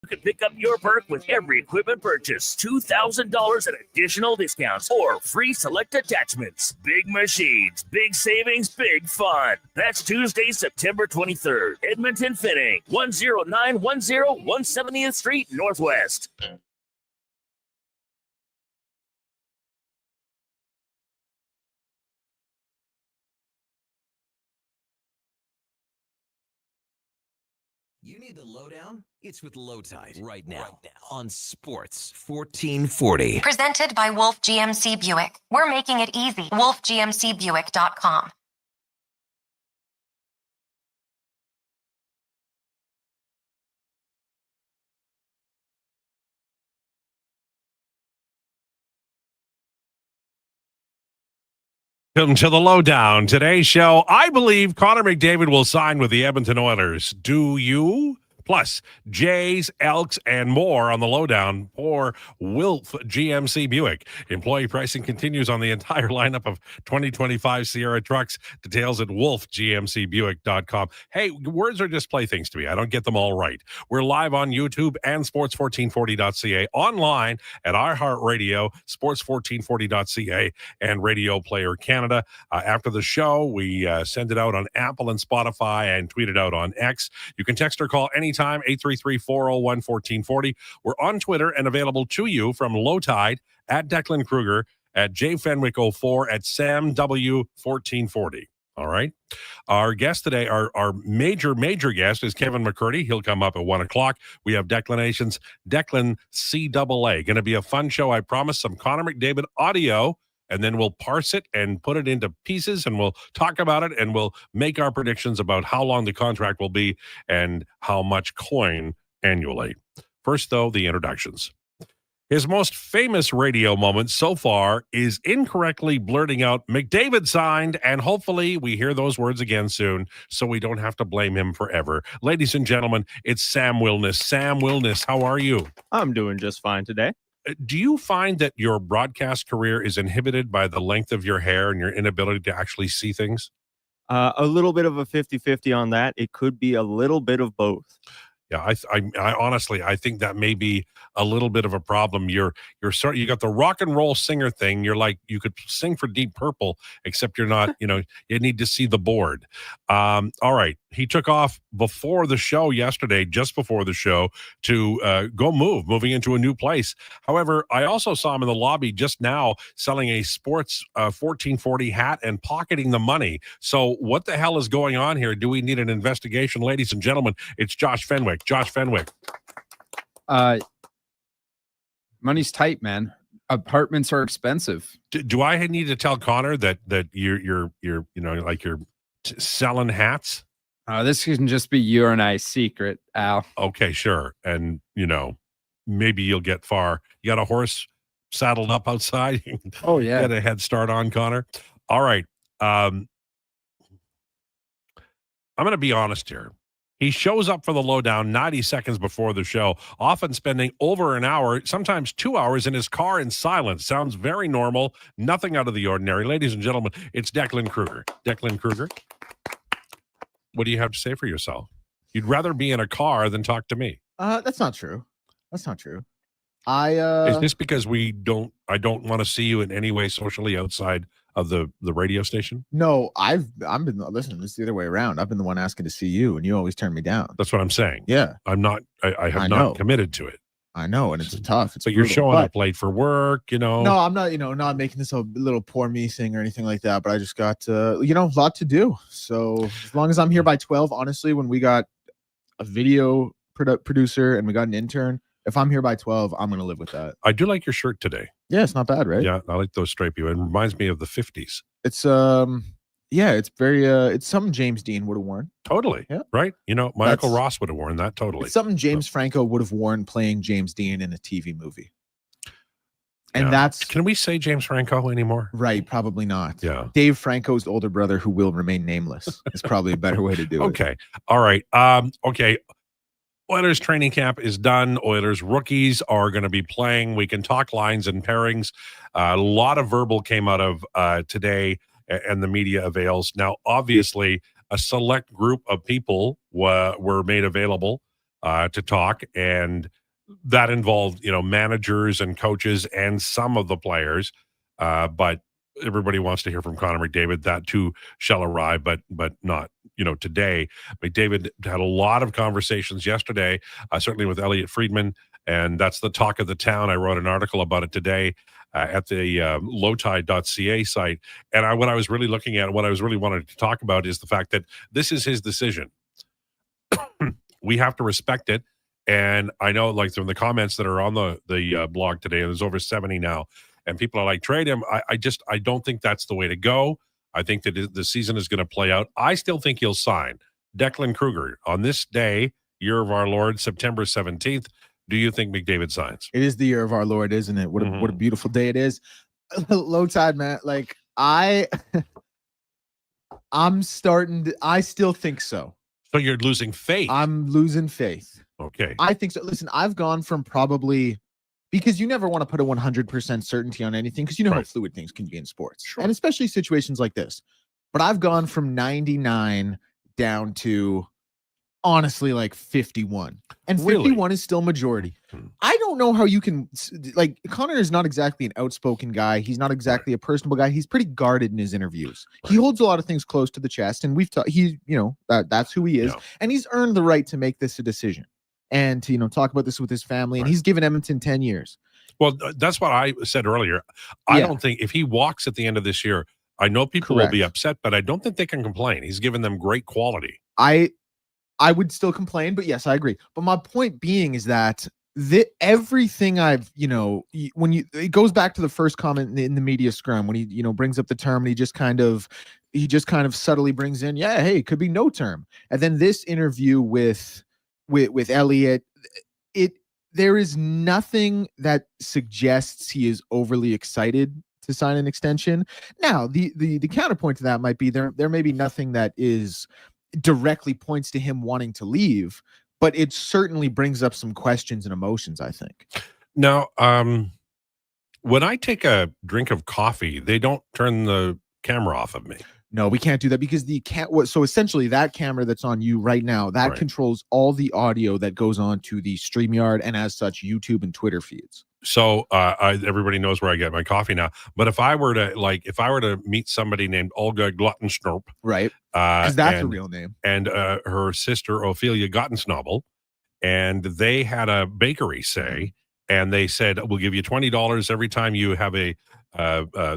You can pick up your perk with every equipment purchase. $2,000 in additional discounts or free select attachments. Big machines, big savings, big fun. That's Tuesday, September 23rd. Edmonton Fitting, 10910 170th Street Northwest. You need the lowdown? It's with Lowetide right now on Sports 1440. Presented by Wolf GMC Buick. We're making it easy. WolfGMCBuick.com. Welcome to the Lowdown. Today's show, I believe Connor McDavid will sign with the Edmonton Oilers. Do you? Plus, Jays, Elks, and more on the Lowdown for Wolf GMC Buick. Employee pricing continues on the entire lineup of 2025 Sierra trucks. Details at wolfgmcbuick.com. Hey, words are just playthings to me. I don't get them all right. We're live on YouTube and sports1440.ca, online at iHeartRadio, sports1440.ca, and Radio Player Canada. After the show, we send it out on Apple and Spotify and tweet it out on X. You can text or call anytime, 833-401-1440. We're on Twitter and available to you from Lowetide, at Declan Krueger, at jfenwick04, at samw1440. All right. Our guest today, our major guest is Kevin McCurdy. He'll come up at 1 o'clock. We have Declan CAA. Going to be a fun show. I promise. Some Connor McDavid audio, and then we'll parse it and put it into pieces, and we'll talk about it, and we'll make our predictions about how long the contract will be and how much coin annually. First, though, the introductions. His most famous radio moment so far is incorrectly blurting out, McDavid signed, and hopefully we hear those words again soon so we don't have to blame him forever. Ladies and gentlemen, it's Sam Wilness. Sam Wilness, how are you? I'm doing just fine today. Do you find that your broadcast career is inhibited by the length of your hair and your inability to actually see things? A little bit of a 50-50 on that. It could be a little bit of both. Yeah, I honestly, I think that may be a little bit of a problem. You got the rock and roll singer thing. You're like, you could sing for Deep Purple, except you're not, you need to see the board. All right. He took off before the show yesterday, just before the show, to moving into a new place. However, I also saw him in the lobby just now selling a Sports 1440 hat and pocketing the money. So what the hell is going on here? Do we need an investigation? Ladies and gentlemen, it's Josh Fenwick. Josh Fenwick. Money's tight, man. Apartments are expensive. Do I need to tell Connor that you're selling hats? This can just be you and I's secret, Al. Okay, sure. And, maybe you'll get far. You got a horse saddled up outside? Oh, yeah. Get a head start on, Connor. All right. I'm going to be honest here. He shows up for the Lowdown 90 seconds before the show, often spending over an hour, sometimes 2 hours in his car in silence. Sounds very normal, nothing out of the ordinary. Ladies and gentlemen, it's Declan Krueger. Declan Krueger, what do you have to say for yourself? You'd rather be in a car than talk to me. That's not true. That's not true. Is this because I don't want to see you in any way socially outside of the radio station? No, listen, it's the other way around. I've been the one asking to see you, and you always turn me down. That's what I'm saying. Yeah. I have not committed to it. I know, and it's tough. But you're showing up late for work, No, I'm not, not making this a little poor me thing or anything like that, but I just got, a lot to do. So as long as I'm here by 12, honestly, when we got a video producer and we got an intern, if I'm here by 12, I'm going to live with that. I do like your shirt today. Yeah, it's not bad, right? Yeah, I like those stripy. It reminds me of the 50s. It's it's very it's something James Dean would have worn. Totally. Yeah. Right? Michael Ross would have worn that totally. It's something James Franco would have worn playing James Dean in a TV movie. And can we say James Franco anymore? Right, probably not. Yeah. Dave Franco's older brother who will remain nameless is probably a better way to do it. Okay. All right. Okay. Oilers training camp is done. Oilers rookies are going to be playing. We can talk lines and pairings. A lot of verbal came out of today and the media avails. Now, obviously, a select group of people were made available to talk, and that involved, managers and coaches and some of the players. But everybody wants to hear from Connor McDavid. That too shall arrive, but not, today. McDavid had a lot of conversations yesterday, certainly with Elliot Friedman, and that's the talk of the town. I wrote an article about it today at the lowtide.ca site. And what I was really looking at, what I was really wanted to talk about is the fact that this is his decision. We have to respect it. And I know, like, from the comments that are on the blog today, and there's over 70 now, and people are like, trade him. I don't think that's the way to go. I think that the season is going to play out. I still think he'll sign. Declan Krueger, on this day, year of our Lord, September 17th, do you think McDavid signs? It is the year of our Lord, isn't it? What a beautiful day it is. Lowetide, man. Like, I still think so. So you're losing faith. I'm losing faith. Okay. I think so. Listen, I've gone from probably, because you never want to put a 100% certainty on anything, because you know how fluid things can be in sports, and especially situations like this. But I've gone from 99 down to, honestly, like 51, and 51 is still majority. I don't know how you can, like, Connor is not exactly an outspoken guy. He's not exactly a personable guy. He's pretty guarded in his interviews. He holds a lot of things close to the chest, and that's who he is, and he's earned the right to make this a decision and to talk about this with his family. And he's given Edmonton 10 years. Well, that's what I said earlier. I don't think, if he walks at the end of this year, I know people will be upset, but I don't think they can complain. He's given them great quality. I would still complain, but yes, I agree. But my point being is that everything I've, it goes back to the first comment in the media scrum when he, brings up the term, and he just kind of subtly brings in, hey, it could be no term. And then this interview with Elliot, there is nothing that suggests he is overly excited to sign an extension. Now, the counterpoint to that might be there may be nothing that is directly points to him wanting to leave, but it certainly brings up some questions and emotions, I think. Now, when I take a drink of coffee, they don't turn the camera off of me. No, we can't do that because so essentially that camera that's on you right now, that controls all the audio that goes on to the StreamYard and as such YouTube and Twitter feeds. So everybody knows where I get my coffee now. But if I were to meet somebody named Olga Glottenschnorp, right, because that's a real name, and her sister Ophelia Gottensnobel, and they had a bakery, say, and they said, we'll give you $20 every time you have a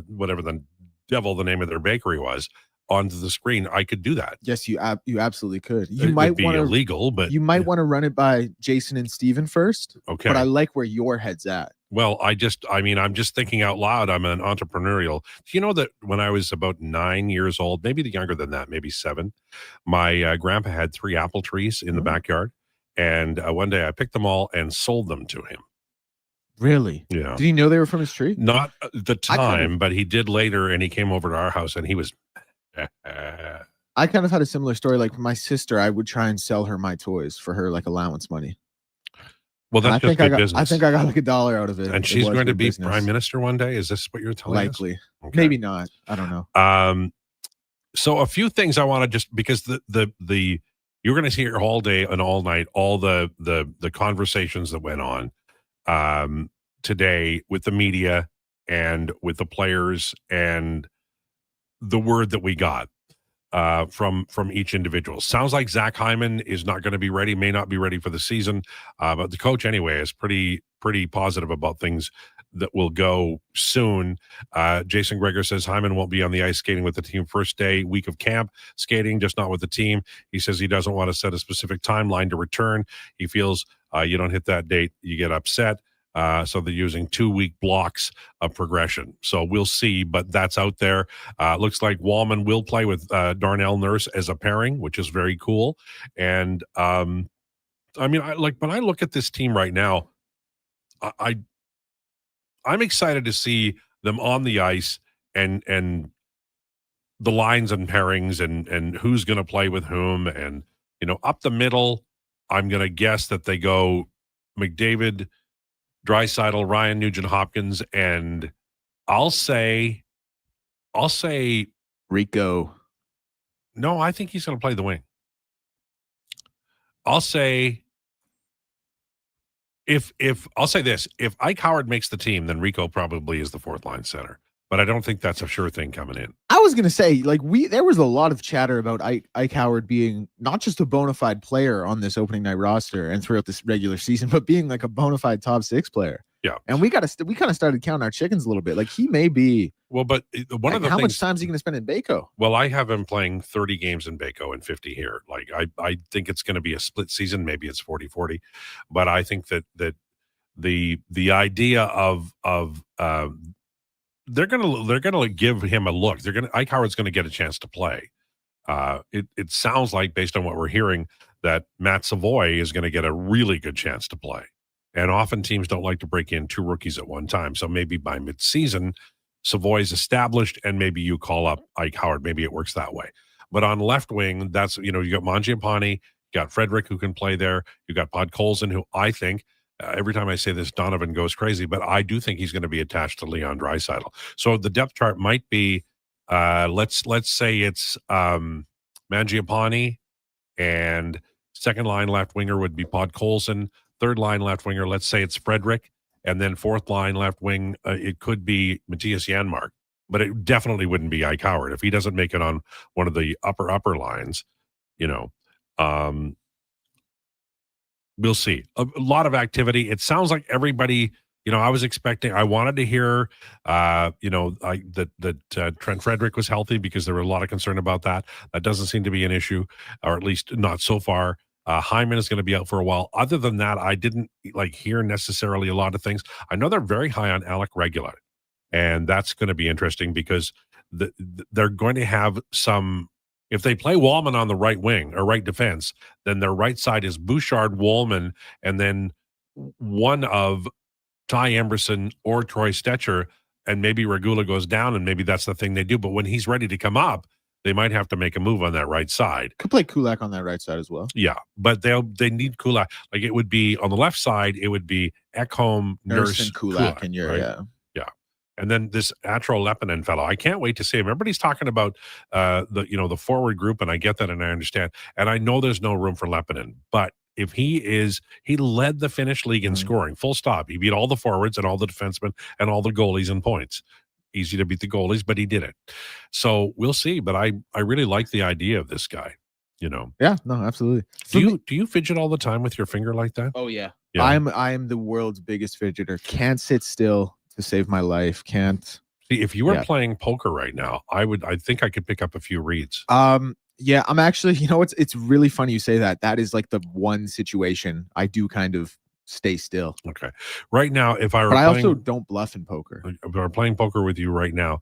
whatever the devil the name of their bakery was onto the screen, I could do that. Yes, you absolutely could. It might be illegal, but you might want to run it by Jason and Steven first. Okay. But I like where your head's at. Well, I'm just thinking out loud. I'm an entrepreneurial. Do you know that when I was about 9 years old, maybe younger than that, maybe 7, my grandpa had 3 apple trees in the backyard. And one day I picked them all and sold them to him. Really? Yeah. Did he know they were from his tree? Not at the time, but he did later, and he came over to our house, and he was... I kind of had a similar story. Like my sister, I would try and sell her my toys for her like allowance money. Well, that's just good business. I think I got like $1 out of it. And she's going to be prime minister one day? Is this what you're telling us? Likely. Okay. Maybe not. I don't know. So a few things I want to just, because the you're going to hear all day and all night, all the conversations that went on today with the media and with the players and the word that we got from each individual. Sounds like Zach Hyman is not going to be ready, may not be ready for the season, but the coach anyway is pretty positive about things that will go soon. Jason Gregor says Hyman won't be on the ice skating with the team first day, week of camp skating, just not with the team. He says he doesn't want to set a specific timeline to return. He feels you don't hit that date, you get upset. So they're using 2-week blocks of progression. So we'll see, but that's out there. Looks like Wallman will play with Darnell Nurse as a pairing, which is very cool. And when I look at this team right now, I'm excited to see them on the ice and the lines and pairings and who's going to play with whom. And, up the middle, I'm going to guess that they go McDavid, Draisaitl, Ryan Nugent-Hopkins, and I'll say Rico. No, I think he's going to play the wing. I'll say If I'll say this, if Ike Howard makes the team, then Rico probably is the fourth line center. But I don't think that's a sure thing coming in. I was gonna say, like, there was a lot of chatter about Ike Howard being not just a bona fide player on this opening night roster and throughout this regular season, but being like a bona fide top 6 player. Yeah, and we kind of started counting our chickens a little bit. Like, he may be. Well, but one of the how things, much time is he going to spend in Baco? Well, I have him playing 30 games in Baco and 50 here. Like, I think it's going to be a split season. Maybe it's 40-40, but I think that the idea of they're gonna give him a look. Ike Howard's gonna get a chance to play. It sounds like, based on what we're hearing, that Matt Savoy is going to get a really good chance to play. And often teams don't like to break in 2 rookies at one time. So maybe by midseason, Savoy's established, and maybe you call up Ike Howard. Maybe it works that way. But on left wing, that's, you got Mangiapane, you got Frederick who can play there. You got Podkolzin, who I think, every time I say this, Donovan goes crazy, but I do think he's going to be attached to Leon Draisaitl. So the depth chart might be, let's say it's Mangiapane, and second line left winger would be Podkolzin. Third line left winger, let's say it's Frederick, and then fourth line left wing, it could be Matthias Janmark, but it definitely wouldn't be Ike Howard if he doesn't make it on one of the upper lines. We'll see. A lot of activity. It sounds like everybody, I wanted to hear, that Trent Frederick was healthy, because there were a lot of concern about that. That doesn't seem to be an issue, or at least not so far. Hyman is going to be out for a while. Other than that, I didn't hear necessarily a lot of things. I know they're very high on Alec Regula, and that's going to be interesting, because they're going to have some. If they play Wallman on the right wing or right defense, then their right side is Bouchard, Wallman, and then one of Ty Emberson or Troy Stetcher, and maybe Regula goes down, and maybe that's the thing they do. But when he's ready to come up, they might have to make a move on that right side. Could play Kulak on that right side as well. Yeah, but they need Kulak. Like, it would be on the left side, it would be Ekholm, Nurse, and Kulak, and right? Yeah. And then this Atro Lepinen fellow, I can't wait to see him. Everybody's talking about the forward group, and I get that and I understand. And I know there's no room for Lepinen, but if he led the Finnish league in scoring, full stop. He beat all the forwards and all the defensemen and all the goalies in points. Easy to beat the goalies, but he did it. So we'll see. But I really like the idea of this guy. Yeah, no, absolutely. Do you fidget all the time with your finger like that? Oh yeah. I am the world's biggest fidgeter. Can't sit still to save my life. Can't. See, if you were playing poker right now, I think I could pick up a few reads. Yeah, I'm actually, it's really funny you say that. That is like the one situation I do kind of stay still. Okay. Right now, I also don't bluff in poker. If I were playing poker with you right now,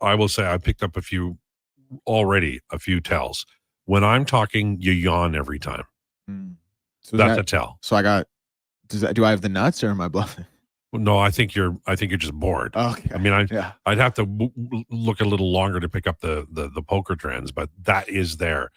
I will say I picked up a few tells. When I'm talking, you yawn every time. So that's a tell. So do I have the nuts, or am I bluffing? No, I think you're just bored. Okay. I mean, I'd have to look a little longer to pick up the poker trends, but that is there.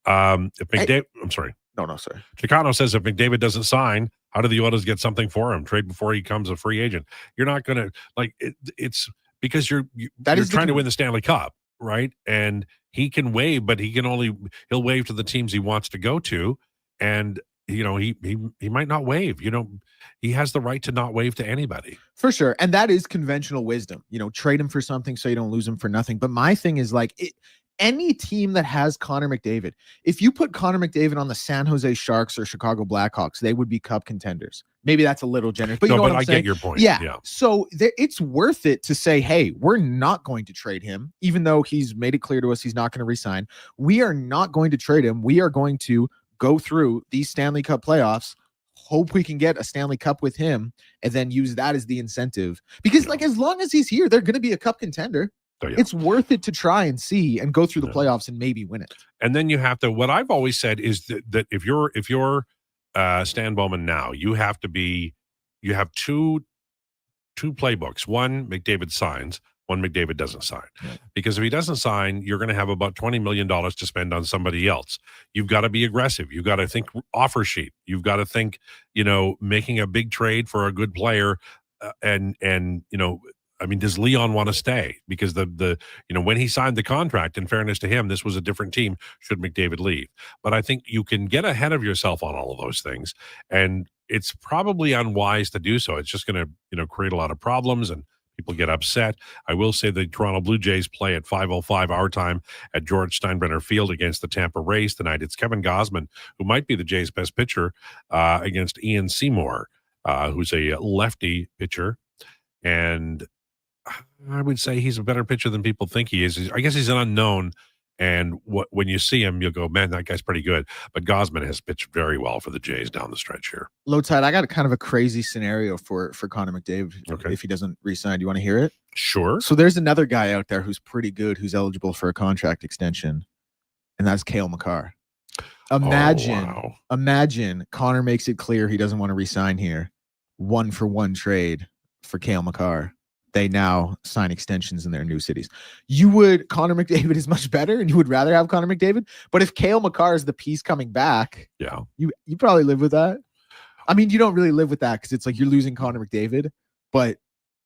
If McDavid, I'm sorry. No, sorry. Chicano says if McDavid doesn't sign, how do the Oilers get something for him? Trade before he becomes a free agent. You're not going to it's because you're trying to win the Stanley Cup, right? And he can waive, but he'll waive to the teams he wants to go to, and he might not waive. He has the right to not waive to anybody. For sure. And that is conventional wisdom. Trade him for something so you don't lose him for nothing. But my thing is, any team that has Connor McDavid, if you put Connor McDavid on the San Jose Sharks or Chicago Blackhawks, they would be cup contenders. Maybe that's a little generous, but I get your point. Yeah. So it's worth it to say, hey, we're not going to trade him, even though he's made it clear to us he's not going to resign. We are not going to trade him. We are going to go through these Stanley Cup playoffs, hope we can get a Stanley Cup with him, and then use that as the incentive. Because as long as he's here, they're going to be a cup contender. Oh, yeah. It's worth it to try and see and go through the playoffs and maybe win it. And then you have to, what I've always said is that if you're Stan Bowman now, you have two playbooks. One, McDavid signs. One, McDavid doesn't sign. Yeah. Because if he doesn't sign, you're going to have about $20 million to spend on somebody else. You've got to be aggressive. You've got to think offer sheet. You've got to think, making a big trade for a good player. Does Leon want to stay? Because when he signed the contract, in fairness to him, this was a different team should McDavid leave. But I think you can get ahead of yourself on all of those things. And it's probably unwise to do so. It's just going to, create a lot of problems and people get upset. I will say the Toronto Blue Jays play at 5:05 our time at George Steinbrenner Field against the Tampa Rays tonight. It's Kevin Gausman, who might be the Jays' best pitcher, against Ian Seymour, who's a lefty pitcher. And I would say he's a better pitcher than people think he is. I guess he's an unknown. And when you see him, you'll go, man, that guy's pretty good. But Gausman has pitched very well for the Jays down the stretch here. Lowetide, I got a kind of a crazy scenario for Connor McDavid if he doesn't re-sign. Do you want to hear it? Sure. So there's another guy out there who's pretty good, who's eligible for a contract extension, and that's Cale Makar. Imagine Connor makes it clear he doesn't want to re-sign here. 1-for-1 trade for Cale Makar. They now sign extensions in their new cities. Connor McDavid is much better, and you would rather have Connor McDavid. But if Cale Makar is the piece coming back, yeah, you probably live with that. I mean, you don't really live with that because it's like you're losing Connor McDavid, but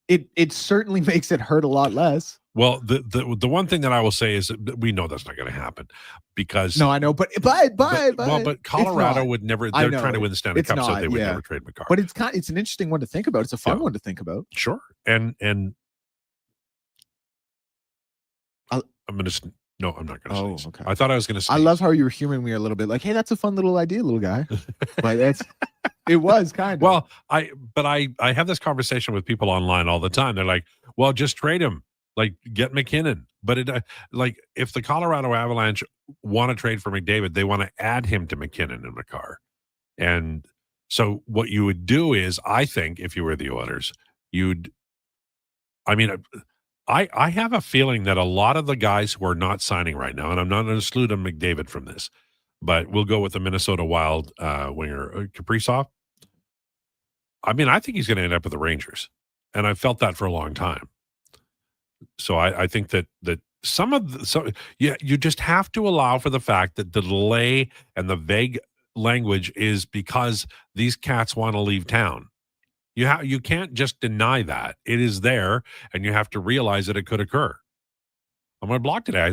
it certainly makes it hurt a lot less. Well, the one thing that I will say is that we know that's not going to happen because no, I know, but Colorado would never. They're trying to win the Stanley Cup, so they would never trade Makar. But it's an interesting one to think about. It's a fun one to think about. Sure, and I'm going to. No, I'm not going to say. Okay. I thought I was going to say. I love how you were humoring me a little bit, like, "Hey, that's a fun little idea, little guy." But it was kind of. Well, I have this conversation with people online all the time. They're like, "Well, just trade him." Like, get McKinnon. But if the Colorado Avalanche want to trade for McDavid, they want to add him to McKinnon and Makar. And so what you would do is, I think, if you were the Oilers, I have a feeling that a lot of the guys who are not signing right now, and I'm not going to exclude McDavid from this, but we'll go with the Minnesota Wild winger, Kaprizov. I mean, I think he's going to end up with the Rangers. And I've felt that for a long time. So I think that you just have to allow for the fact that the delay and the vague language is because these cats want to leave town. You can't just deny that. It is there, and you have to realize that it could occur. I'm going to block today.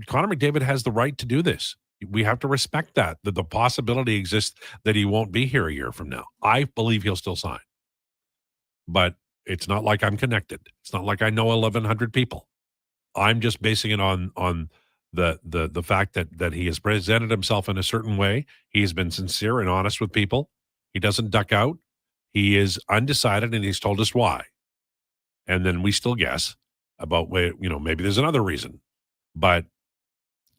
Connor McDavid has the right to do this. We have to respect that the possibility exists that he won't be here a year from now. I believe he'll still sign. But it's not like I'm connected. It's not like I know 1,100 people. I'm just basing it on the fact that he has presented himself in a certain way. He has been sincere and honest with people. He doesn't duck out. He is undecided, and he's told us why. And then we still guess about maybe there's another reason. But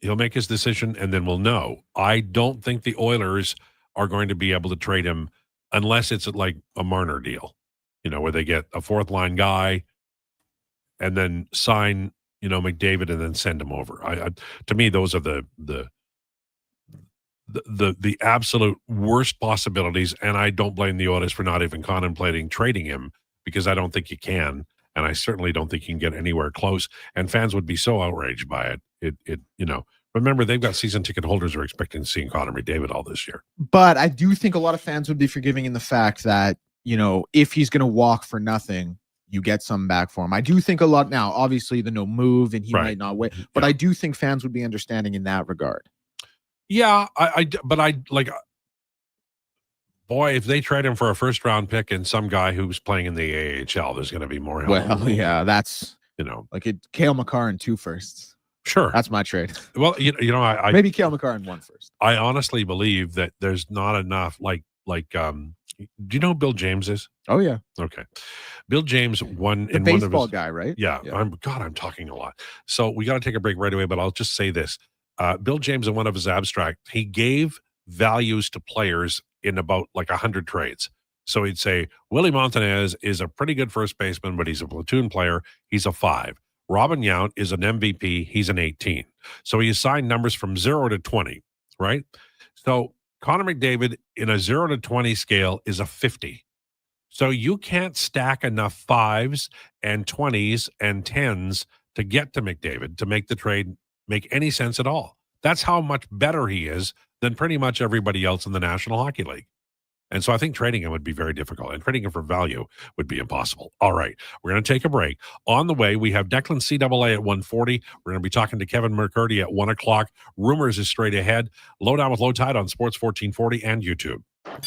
he'll make his decision, and then we'll know. I don't think the Oilers are going to be able to trade him unless it's like a Marner deal. Where they get a fourth line guy and then sign, McDavid and then send him over. To me, those are the absolute worst possibilities. And I don't blame the Oilers for not even contemplating trading him because I don't think you can. And I certainly don't think you can get anywhere close. And fans would be so outraged by it. Remember, they've got season ticket holders who are expecting to see Connor McDavid all this year. But I do think a lot of fans would be forgiving in the fact that, if he's going to walk for nothing, you get some back for him. I do think a lot now, obviously the no move and he might not wait, but I do think fans would be understanding in that regard. Yeah. Boy, if they trade him for a first round pick and some guy who's playing in the AHL, there's going to be more help. Well, yeah, that's, Cale Makar and 2 firsts. Sure. That's my trade. Well, I maybe Cale Makar and 1 first. I honestly believe that there's not enough do you know who Bill James is? Oh yeah. Okay. Bill James won the in baseball one of his guy, right? Yeah. I'm talking a lot. So we got to take a break right away, but I'll just say this. Bill James, in one of his abstract, he gave values to players in about 100 trades. So he'd say, Willie Montanez is a pretty good first baseman, but he's a platoon player. He's a 5. Robin Yount is an MVP. He's an 18. So he assigned numbers from 0 to 20, right? So Connor McDavid in a 0 to 20 scale is a 50. So you can't stack enough 5s and 20s and 10s to get to McDavid to make the trade make any sense at all. That's how much better he is than pretty much everybody else in the National Hockey League. And so I think trading him would be very difficult, and trading him for value would be impossible. All right, we're going to take a break. On the way, we have Declan CAA at 1:40. We're going to be talking to Kevin McCurdy at 1 o'clock. Rumors is straight ahead. Lowdown with Lowetide on Sports 1440 and YouTube.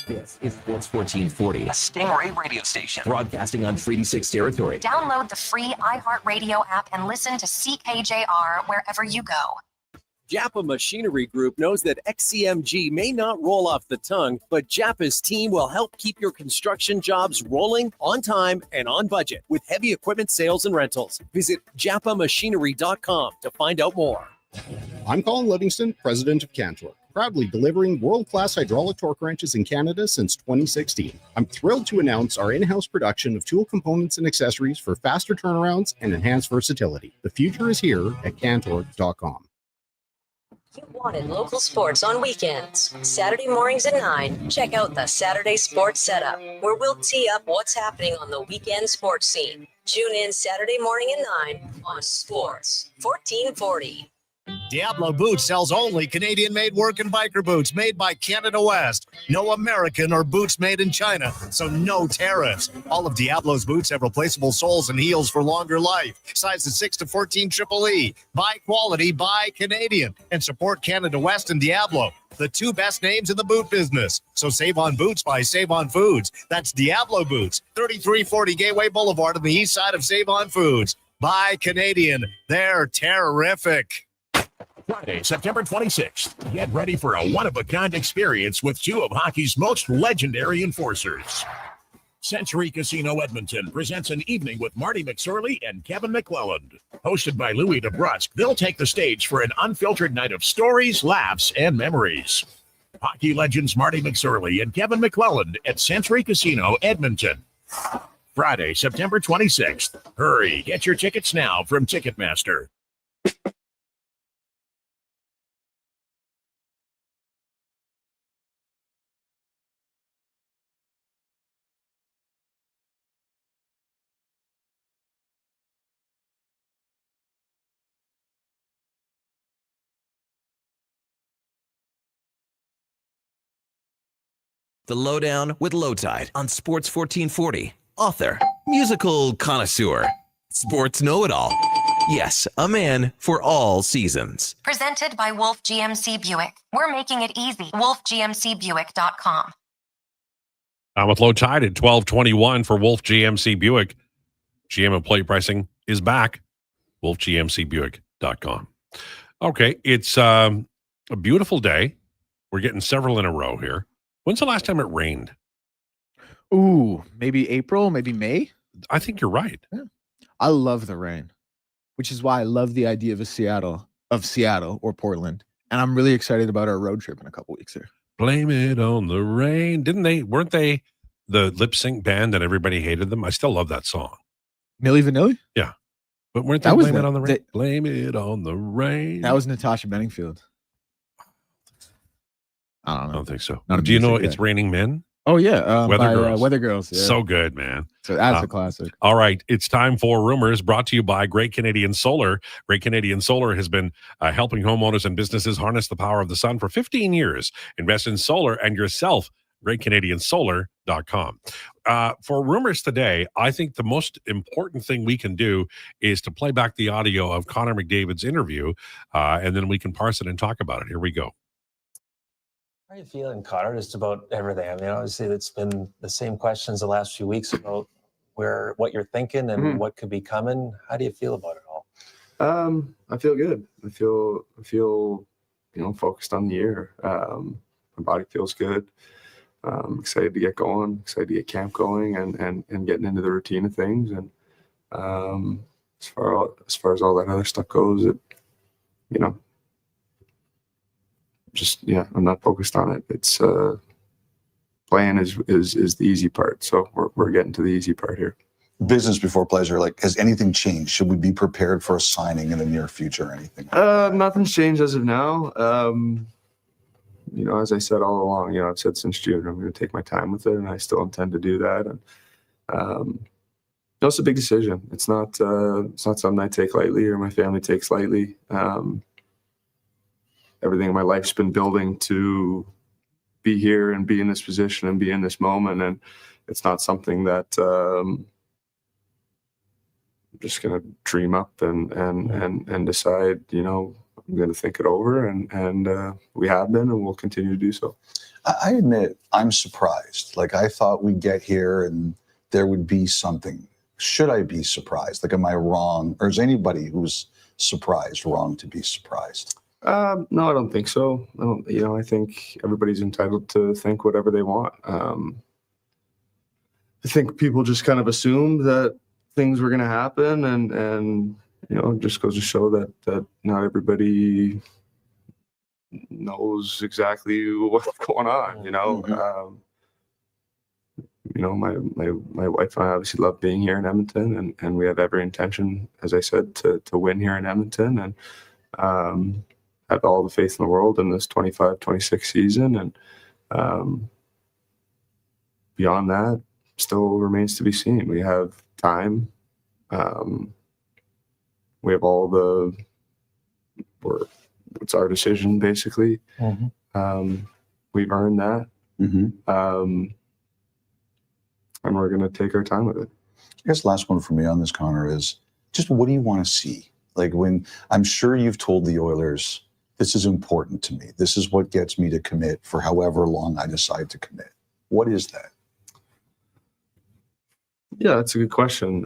This is Sports 1440, a Stingray radio station broadcasting on Treaty 6 territory. Download the free iHeartRadio app and listen to CKJR wherever you go. Japa Machinery Group knows that XCMG may not roll off the tongue, but Japa's team will help keep your construction jobs rolling on time and on budget with heavy equipment sales and rentals. Visit japamachinery.com to find out more. I'm Colin Livingston, president of Cantor, proudly delivering world-class hydraulic torque wrenches in Canada since 2016. I'm thrilled to announce our in-house production of tool components and accessories for faster turnarounds and enhanced versatility. The future is here at Cantor.com. You wanted local sports on weekends. Saturday mornings at 9, check out the Saturday Sports Setup, where we'll tee up what's happening on the weekend sports scene. Tune in Saturday morning at 9 on Sports 1440. Diablo Boots sells only Canadian-made work and biker boots made by Canada West. No American or boots made in China, so no tariffs. All of Diablo's boots have replaceable soles and heels for longer life. Sizes 6 to 14 Triple E. Buy quality, buy Canadian. And support Canada West and Diablo, the two best names in the boot business. So save on boots by Save On Foods. That's Diablo Boots, 3340 Gateway Boulevard on the east side of Save On Foods. Buy Canadian. They're terrific. Friday, September 26th. Get ready for a one-of-a-kind experience with two of hockey's most legendary enforcers. Century Casino Edmonton presents an evening with Marty McSorley and Kevin McClelland. Hosted by Louis DeBrusque, they'll take the stage for an unfiltered night of stories, laughs, and memories. Hockey legends Marty McSorley and Kevin McClelland at Century Casino Edmonton. Friday, September 26th. Hurry, get your tickets now from Ticketmaster. The Lowdown with Lowetide on Sports 1440. Author, musical connoisseur, sports know-it-all. Yes, a man for all seasons. Presented by Wolf GMC Buick. We're making it easy. WolfGMCBuick.com. I'm with Lowetide at 12:21 for Wolf GMC Buick. GM and plate pricing is back. WolfGMCBuick.com. Okay, it's a beautiful day. We're getting several in a row here. When's the last time it rained? Ooh, maybe April, maybe May. I think you're right. Yeah. I love the rain, which is why I love the idea of Seattle or Portland. And I'm really excited about our road trip in a couple weeks here. Blame it on the rain. Weren't they the lip sync band that everybody hated them? I still love that song. Milli Vanilli? Yeah. But weren't they Blame It on the Rain? Blame it on the rain. That was Natasha Bedingfield. I don't know. I don't think so. Do you know It's Raining Men? Oh, yeah. Weather Girls. Yeah. So good, man. So that's a classic. All right. It's time for Rumors, brought to you by Great Canadian Solar. Great Canadian Solar has been helping homeowners and businesses harness the power of the sun for 15 years. Invest in solar and yourself. GreatCanadianSolar.com. For Rumors today, I think the most important thing we can do is to play back the audio of Connor McDavid's interview, and then we can parse it and talk about it. Here we go. How are you feeling, Connor, just about everything? I mean, obviously, it's been the same questions the last few weeks about what you're thinking and what could be coming. How do you feel about it all? I feel good. I feel focused on the year. My body feels good. I'm excited to get going, excited to get camp going and getting into the routine of things. And as far as all that other stuff goes, I'm not focused on it. It's playing is the easy part. So we're getting to the easy part here. Business before pleasure. Like, has anything changed? Should we be prepared for a signing in the near future or anything? Nothing's changed as of now. As I said all along, I've said since June, I'm going to take my time with it, and I still intend to do that. And it's a big decision. It's not something I take lightly or my family takes lightly. Everything in my life's been building to be here and be in this position and be in this moment. And it's not something that I'm just going to dream up and decide, I'm going to think it over. And we have been and we'll continue to do so. I admit I'm surprised. Like, I thought we'd get here and there would be something. Should I be surprised? Like, am I wrong? Or is anybody who's surprised wrong to be surprised? No, I don't think so. I think everybody's entitled to think whatever they want. I think people just kind of assumed that things were going to happen, and it just goes to show that not everybody knows exactly what's going on. My wife and I obviously love being here in Edmonton, and we have every intention, as I said, to win here in Edmonton, and have all the faith in the world in this 25-26 season. And beyond that, still remains to be seen. We have time. We have it's our decision, basically. We've earned that. And we're going to take our time with it. I guess last one for me on this, Connor, is just what do you want to see? Like, when I'm sure you've told the Oilers, this is important to me. This is what gets me to commit for however long I decide to commit. What is that? Yeah, that's a good question.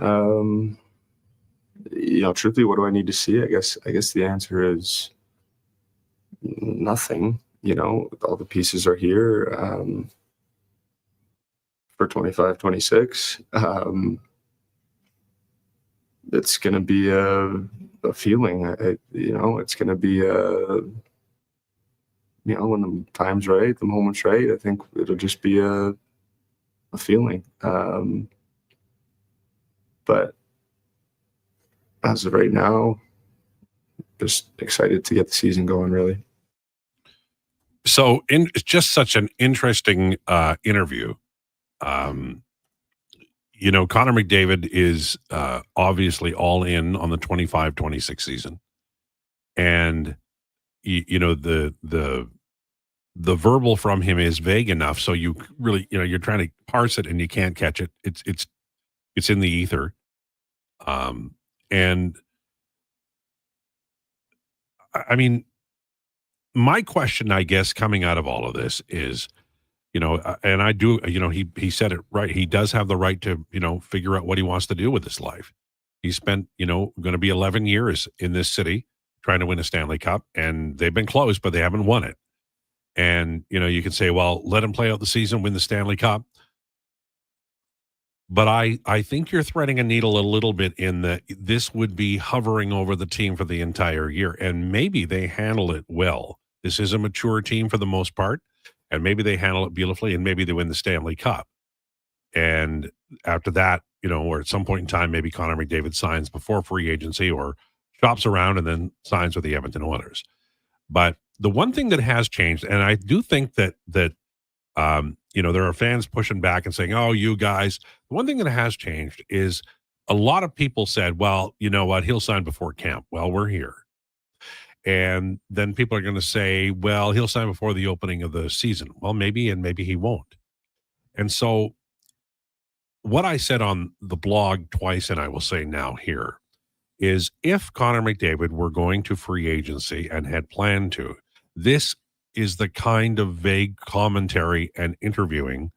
Truthfully, what do I need to see? I guess the answer is nothing. All the pieces are here for 25-26. It's going to be a feeling. It's going to be when the time's right, the moment's right. I think it'll just be a feeling. But as of right now, just excited to get the season going, really. So it's just such an interesting interview. Connor McDavid is obviously all in on the 25-26 season. And, the verbal from him is vague enough. So you really, you're trying to parse it and you can't catch it. It's in the ether. And I mean, my question, I guess, coming out of all of this is, and I do, he said it right. He does have the right to, figure out what he wants to do with his life. He spent, going to be 11 years in this city trying to win a Stanley Cup, and they've been close, but they haven't won it. And, you can say, well, let him play out the season, win the Stanley Cup. But I think you're threading a needle a little bit in that this would be hovering over the team for the entire year. And maybe they handle it well. This is a mature team for the most part. And maybe they handle it beautifully, and maybe they win the Stanley Cup. And after that, or at some point in time, maybe Connor McDavid signs before free agency or shops around and then signs with the Edmonton Oilers. But the one thing that has changed, and I do think that there are fans pushing back and saying, oh, you guys, the one thing that has changed is a lot of people said, well, you know what, he'll sign before camp. Well, we're here. And then people are going to say, well, he'll sign before the opening of the season. Well, maybe, and maybe he won't. And so what I said on the blog twice, and I will say now here, is if Connor McDavid were going to free agency and had planned to, this is the kind of vague commentary and interviewing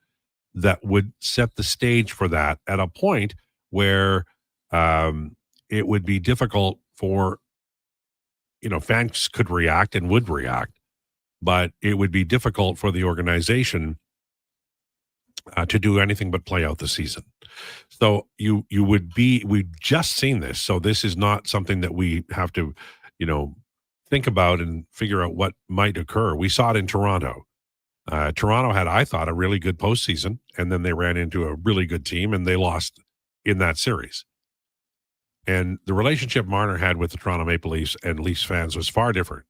that would set the stage for that at a point where it would be difficult for, fans could react and would react, but it would be difficult for the organization to do anything but play out the season. So we've just seen this. So this is not something that we have to, think about and figure out what might occur. We saw it in Toronto. Toronto had, I thought, a really good postseason, and then they ran into a really good team and they lost in that series. And the relationship Marner had with the Toronto Maple Leafs and Leafs fans was far different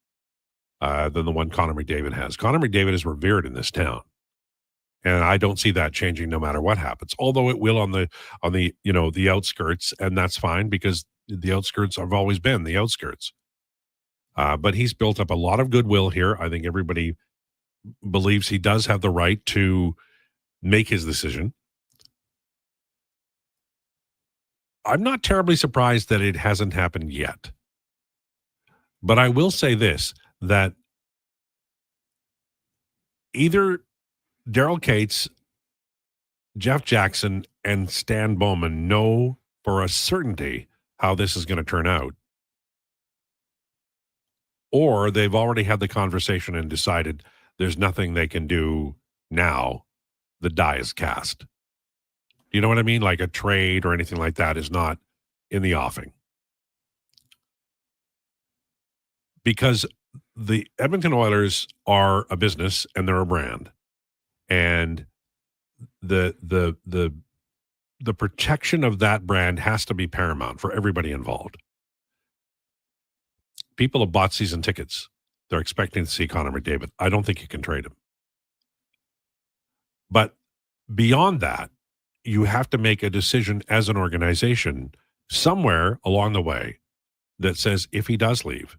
than the one Connor McDavid has. Connor McDavid is revered in this town. And I don't see that changing no matter what happens. Although it will on the the outskirts, and that's fine because the outskirts have always been the outskirts. But he's built up a lot of goodwill here. I think everybody believes he does have the right to make his decision. I'm not terribly surprised that it hasn't happened yet. But I will say this, that either Daryl Cates, Jeff Jackson, and Stan Bowman know for a certainty how this is going to turn out. Or they've already had the conversation and decided there's nothing they can do now. The die is cast. You know what I mean? Like a trade or anything like that is not in the offing. Because the Edmonton Oilers are a business and they're a brand. And the protection of that brand has to be paramount for everybody involved. People have bought season tickets. They're expecting to see Connor McDavid. I don't think you can trade him. But beyond that, you have to make a decision as an organization somewhere along the way that says, if he does leave,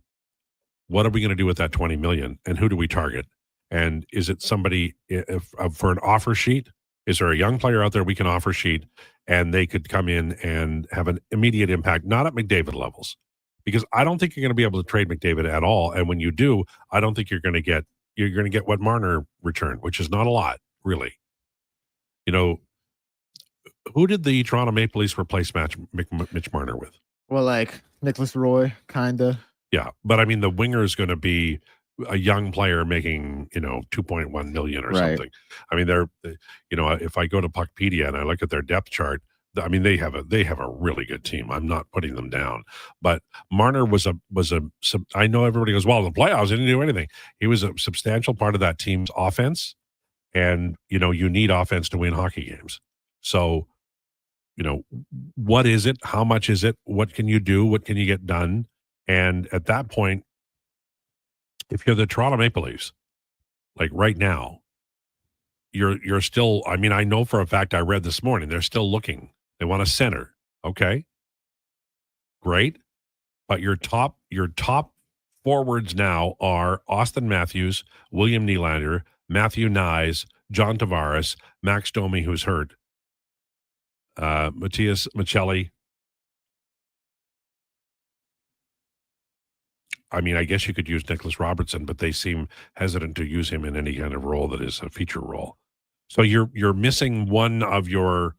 what are we going to do with that $20 million? And who do we target? And is it somebody for an offer sheet? Is there a young player out there we can offer sheet and they could come in and have an immediate impact, not at McDavid levels? Because I don't think you're going to be able to trade McDavid at all. And when you do, I don't think you're going to get what Marner returned, which is not a lot, really. You know, who did the Toronto Maple Leafs replace Mitch Marner with? Well, like Nicholas Roy, kind of. Yeah, but I mean, the winger is going to be a young player making, 2.1 million or something. I mean, if I go to Puckpedia and I look at their depth chart, I mean, they have a really good team. I'm not putting them down, but Marner was I know everybody goes, well, the playoffs didn't do anything. He was a substantial part of that team's offense, and you need offense to win hockey games. So, what is it? How much is it? What can you do? What can you get done? And at that point, if you're the Toronto Maple Leafs, like right now, you're still, I mean, I know for a fact, I read this morning, they're still looking. They want a center. Okay. Great. But your top forwards now are Austin Matthews, William Nylander, Matthew Nyes, John Tavares, Max Domi, who's hurt, Matthias Michelli. I mean, I guess you could use Nicholas Robertson, but they seem hesitant to use him in any kind of role that is a feature role. So you're missing one of your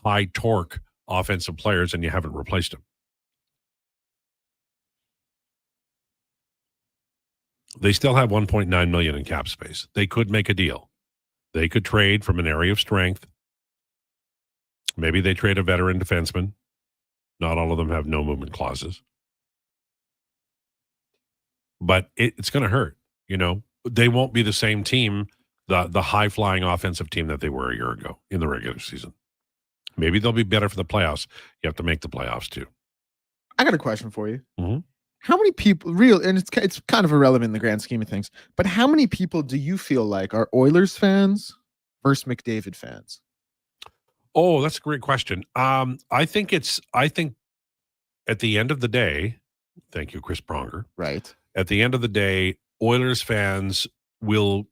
high torque offensive players, and you haven't replaced him. They still have $1.9 million in cap space. They could make a deal. They could trade from an area of strength. Maybe they trade a veteran defenseman. Not all of them have no movement clauses. But it's going to hurt. They won't be the same team, the high-flying offensive team that they were a year ago in the regular season. Maybe they'll be better for the playoffs. You have to make the playoffs, too. I got a question for you. Mm-hmm. How many people, and it's kind of irrelevant in the grand scheme of things, but how many people do you feel like are Oilers fans versus McDavid fans? Oh, that's a great question. I think at the end of the day, thank you, Chris Pronger. Right. At the end of the day, Oilers fans will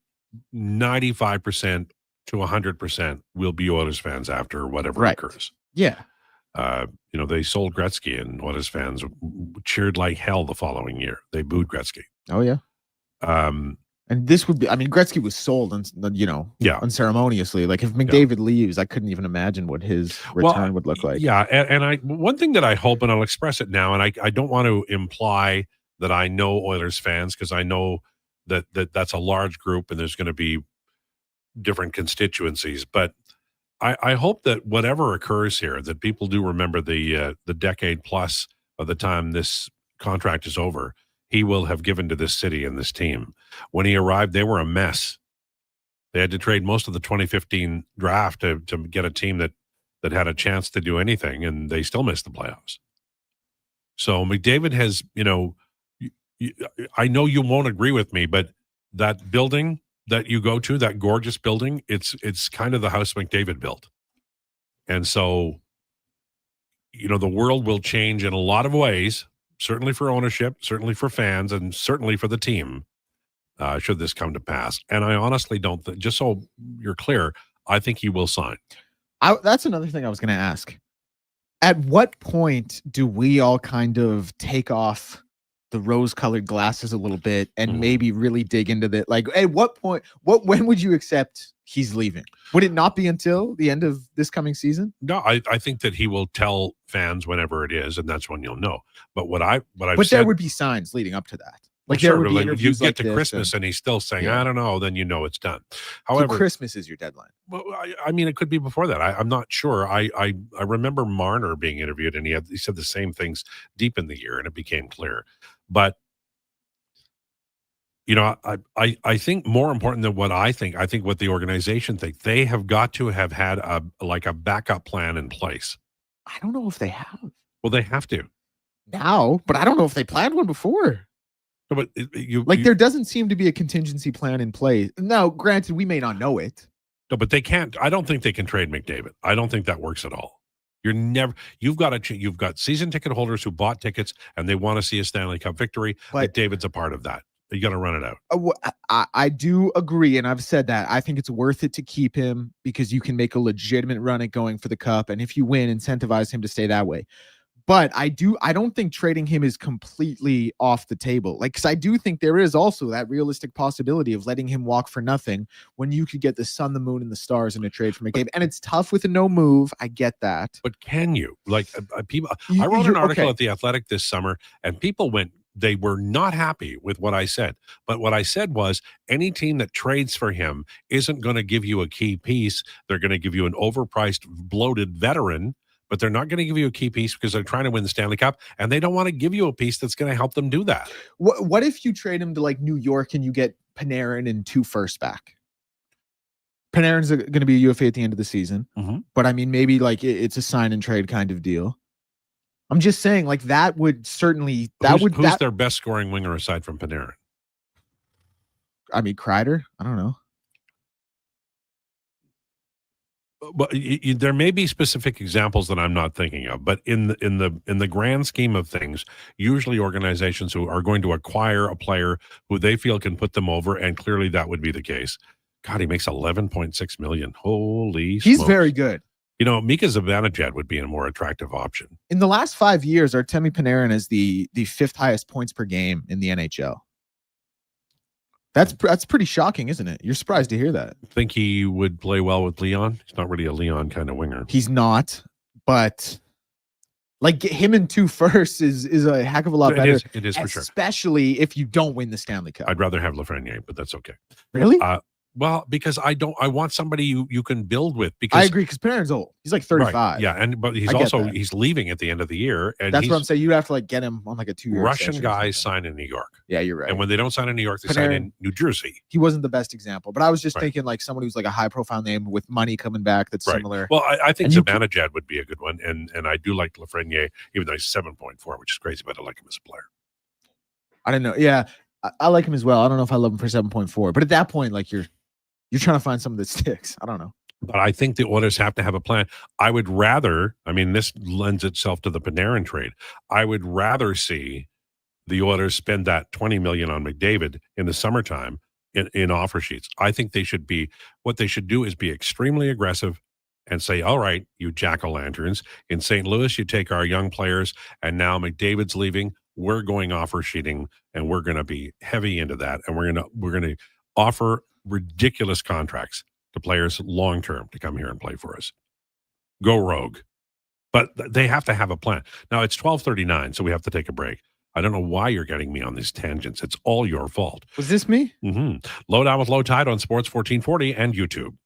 95% to 100% will be Oilers fans after whatever occurs. Yeah. They sold Gretzky, and Oilers fans cheered like hell the following year. They booed Gretzky. Oh, yeah. And this would be, I mean, Gretzky was sold, unceremoniously. Like if McDavid leaves, I couldn't even imagine what his return would look like. Yeah. And one thing that I hope, and I'll express it now, and I don't want to imply that I know Oilers fans, because I know that that's a large group and there's going to be different constituencies. But I hope that whatever occurs here, that people do remember the decade plus by the time this contract is over, he will have given to this city and this team. When he arrived, they were a mess. They had to trade most of the 2015 draft to get a team that had a chance to do anything, and they still missed the playoffs. So McDavid has, I know you won't agree with me, but that building that you go to, that gorgeous building, it's kind of the house McDavid built. And so, the world will change in a lot of ways, certainly for ownership, certainly for fans, and certainly for the team, should this come to pass. And I honestly don't think, just so you're clear, I think he will sign. That's another thing I was going to ask. At what point do we all kind of take off the rose-colored glasses a little bit and Mhm. maybe really dig into the like. At what point? When would you accept he's leaving? Would it not be until the end of this coming season? No, I think that he will tell fans whenever it is, and that's when you'll know. But what I've But said, there would be signs leading up to that. Like sure, there would but be like, if you interviews get like to this Christmas and he's still saying, Yeah. I don't know, then you know it's done. So However, Christmas is your deadline. well, I mean, it could be before that. I'm not sure. I remember Marner being interviewed, and he said the same things deep in the year, and it became clear. But you know, I think more important than what I think what the organization think, they have got to have had a backup plan in place. I don't know if they have Well, they have to. now, but I don't know if they planned one before. No, but There doesn't seem to be a contingency plan in place. Now, granted, we may not know it. No, but they can't. I don't think they can trade McDavid. I don't think that works at all. You've got season ticket holders who bought tickets and they want to see a Stanley Cup victory. But McDavid's a part of that. You got to run it out. I do agree, and I've said that. I think it's worth it to keep him because you can make a legitimate run at going for the cup, and if you win, incentivize him to stay that way. But I don't think trading him is completely off the table. Like, because I do think there is also that realistic possibility of letting him walk for nothing when you could get the sun, the moon, and the stars in a trade for McDavid. And it's tough with a no move. I get that. But can you? Like, people, I wrote an article at The Athletic this summer, and people they were not happy with what I said. But what I said was any team that trades for him isn't going to give you a key piece. They're going to give you an overpriced, bloated veteran, but they're not going to give you a key piece because they're trying to win the Stanley Cup, and they don't want to give you a piece that's going to help them do that. What if you trade him to like New York and you get Panarin and 2 firsts back? Panarin's going to be a UFA at the end of the season, but I mean, maybe like it's a sign and trade kind of deal. I'm just saying, like that would certainly Who's their best scoring winger aside from Panarin? I mean, Kreider. I don't know. But there may be specific examples that I'm not thinking of, but in the grand scheme of things, usually organizations who are going to acquire a player who they feel can put them over, and clearly that would be the case. God, he makes $11.6 million. Holy, he's smokes. Very good. You know, Mika Zibanejad would be a more attractive option. In the last 5 years, Artemi Panarin is the 5th highest points per game in the NHL. That's pretty shocking, isn't it? You're surprised to hear that. Think he would play well with Leon? He's not really a Leon kind of winger. He's not, but like him in 2 firsts is a heck of a lot better. It is for sure. Especially if you don't win the Stanley Cup. I'd rather have Lafreniere, but that's okay. Really? Well, because I want somebody you can build with. Because I agree, because Panarin's old. He's like 35. Right, yeah, but he's leaving at the end of the year, and that's what I'm saying. You'd have to like get him on like a 2-year. Russian guys sign in New York. Yeah, you're right. And when they don't sign in New York, they sign in New Jersey. He wasn't the best example, but I was just thinking like someone who's like a high profile name with money coming back that's similar. Well, I think Zibanejad would be a good one, and I do like Lafreniere, even though he's 7.4, which is crazy, but I like him as a player. I don't know. Yeah, I like him as well. I don't know if I love him for 7.4, but at that point, like you're trying to find something that sticks. I don't know. But I think the Oilers have to have a plan. I would rather, I mean, this lends itself to the Panarin trade. I would rather see the Oilers spend that $20 million on McDavid in the summertime in offer sheets. I think what they should do is be extremely aggressive and say, all right, you jack-o'-lanterns. In St. Louis, you take our young players, and now McDavid's leaving. We're going offer sheeting, and we're going to be heavy into that. And we're going to offer ridiculous contracts to players long-term to come here and play for us. Go rogue. But they have to have a plan. Now, it's 12:39, so we have to take a break. I don't know why you're getting me on these tangents. It's all your fault. Was this me? Lowdown with Lowetide on Sports 1440 and YouTube.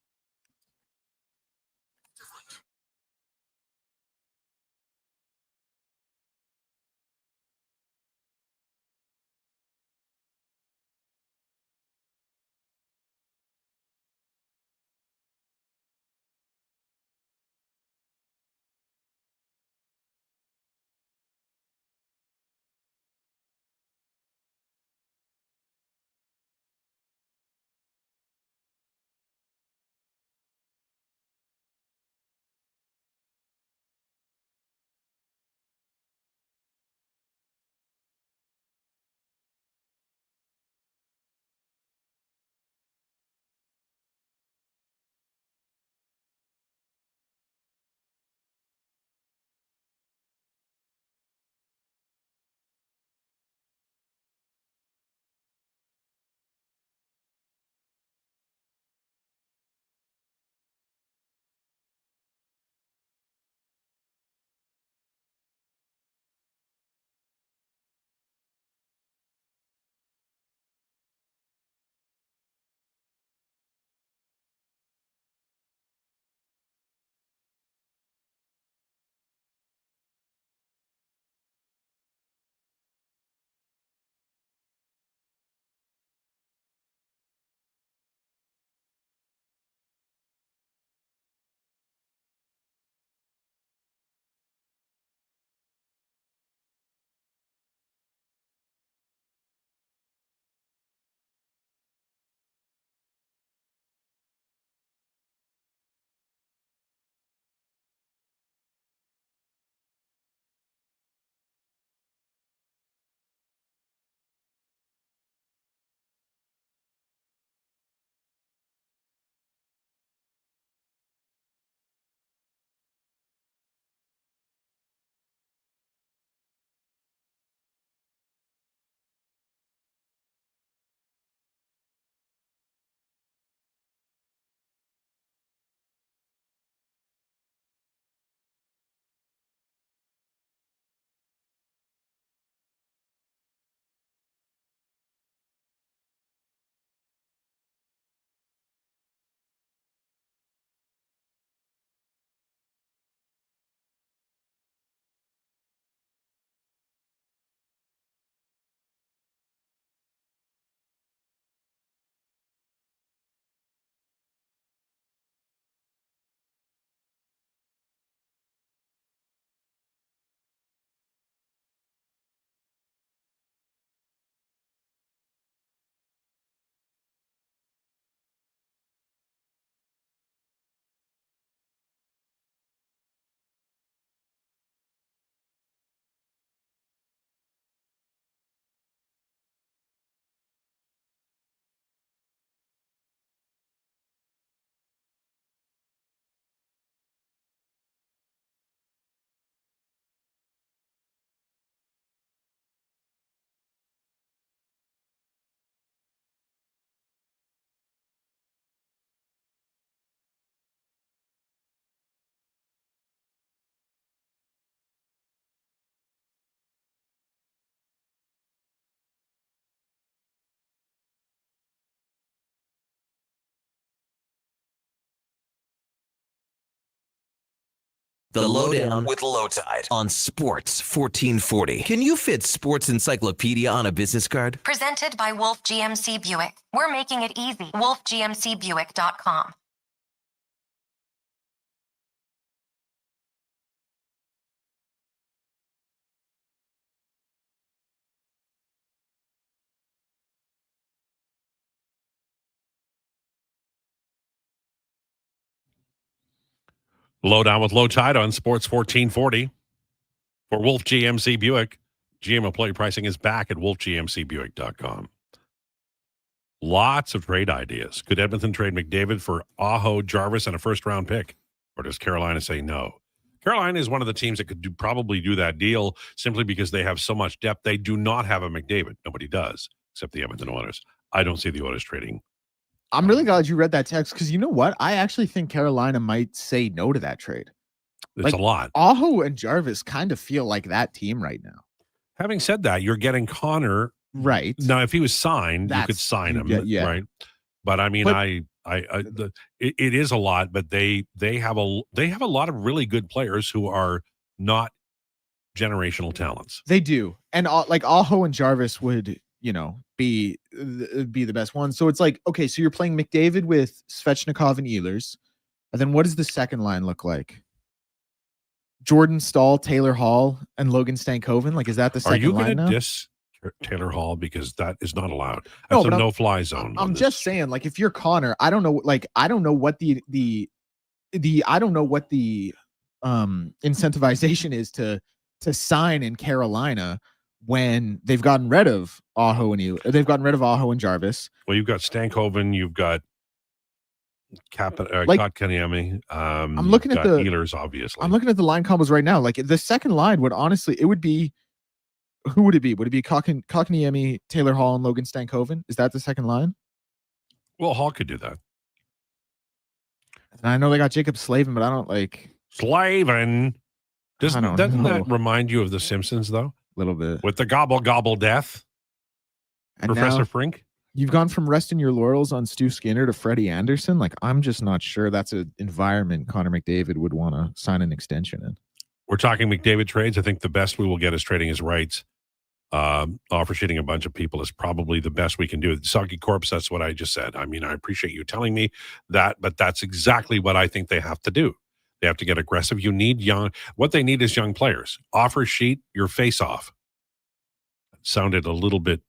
The Lowdown with Lowetide on Sports 1440. Can you fit sports encyclopedia on a business card? Presented by Wolf GMC Buick. We're making it easy. WolfGMCBuick.com. Lowdown with Lowetide on Sports 1440 for Wolf GMC Buick. GM employee pricing is back at wolfgmcbuick.com. Lots of trade ideas. Could Edmonton trade McDavid for Aho, Jarvis, and a first-round pick? Or does Carolina say no? Carolina is one of the teams that could probably do that deal simply because they have so much depth. They do not have a McDavid. Nobody does, except the Edmonton Oilers. I don't see the Oilers trading. I'm really glad you read that text because you know what? I actually think Carolina might say no to that trade. It's a lot. Aho and Jarvis kind of feel like that team right now. Having said that, you're getting Connor. Right. Now, if he was signed, you could sign him. Yeah. Right. But I mean, it is a lot, but they have a lot of really good players who are not generational talents. They do. And like Aho and Jarvis would, be the best one. So it's like, okay, so you're playing McDavid with Svechnikov and Ehlers. And then what does the second line look like? Jordan Stahl, Taylor Hall, and Logan Stankoven. Like, is that the second line now? Are you going to diss Taylor Hall because that is not allowed? That's a no-fly zone. I'm just saying, like, if you're Connor, I don't know. Like, I don't know what the incentivization is to sign in Carolina when they've gotten rid of Aho and Jarvis. Well, you've got Stankoven, you've got Kotkaniemi. I'm looking at the Ehlers, obviously. I'm looking at the line combos right now. Like the second line would honestly, it would be, who would it be? Would it be Kotkaniemi, Taylor Hall, and Logan Stankoven? Is that the second line? Well, Hall could do that. And I know they got Jacob Slavin, but I don't like Slavin. Doesn't that remind you of The Simpsons, though? A little bit. With the gobble death. And Professor now, Frink? You've gone from resting your laurels on Stu Skinner to Freddie Anderson. Like, I'm just not sure that's an environment Connor McDavid would want to sign an extension in. We're talking McDavid trades. I think the best we will get is trading his rights. Offer sheeting a bunch of people is probably the best we can do. Soggy Corpse, that's what I just said. I mean, I appreciate you telling me that, but that's exactly what I think they have to do. They have to get aggressive. You need what they need is young players. Offer sheet, your face off. It sounded a little bit,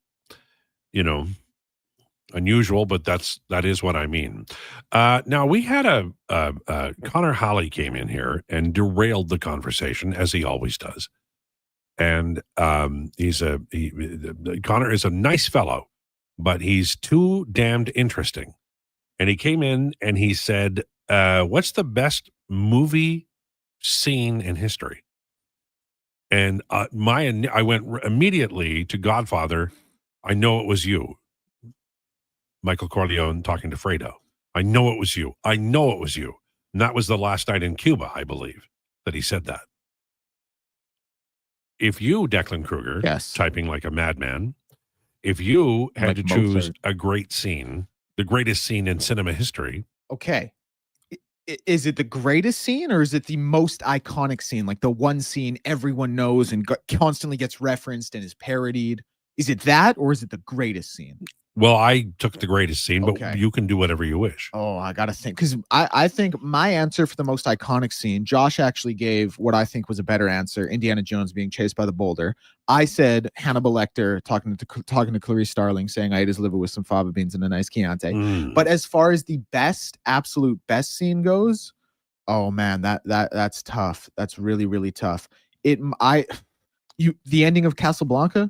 unusual, but that is what I mean. Now we had Connor Halley came in here and derailed the conversation as he always does. And Connor is a nice fellow, but he's too damned interesting. And he came in and he said, what's the best movie scene in history? And I went immediately to Godfather. I know it was you, Michael Corleone, talking to Fredo. I know it was you. I know it was you. And that was the last night in Cuba, I believe, that he said that. If you, Declan Krueger, typing like a madman, if you had to choose a great scene, the greatest scene in cinema history. Okay. Is it the greatest scene or is it the most iconic scene? Like the one scene everyone knows and constantly gets referenced and is parodied. Is it that or is it the greatest scene? Well, I took the greatest scene, but you can do whatever you wish. Oh, I got to think. Because I think my answer for the most iconic scene, Josh actually gave what I think was a better answer, Indiana Jones being chased by the boulder. I said Hannibal Lecter talking to Clarice Starling saying, I ate his liver with some fava beans and a nice Chianti. But as far as the absolute best scene goes, oh man, that's tough. That's really, really tough. The ending of Casablanca,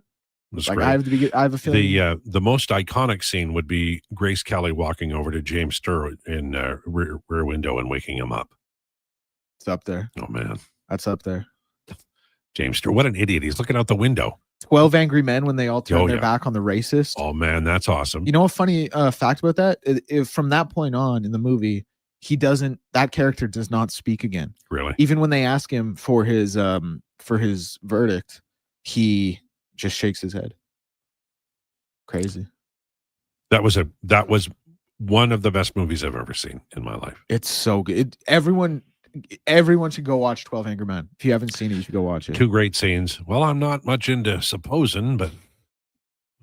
like I have a feeling the most iconic scene would be Grace Kelly walking over to James Sturr in rear window and waking him up. It's up there. Oh man, that's up there. James Sturr, what an idiot! He's looking out the window. 12 Angry Men when they all turn their back on the racist. Oh man, that's awesome. You know a funny fact about that? If from that point on in the movie, that character does not speak again. Really? Even when they ask him for his verdict, he just shakes his head. Crazy. That was one of the best movies I've ever seen in my life. It's so good. Everyone Everyone should go watch 12 Angry Men. If you haven't seen it, you should go watch it. 2 great scenes. Well, I'm not much into supposing, but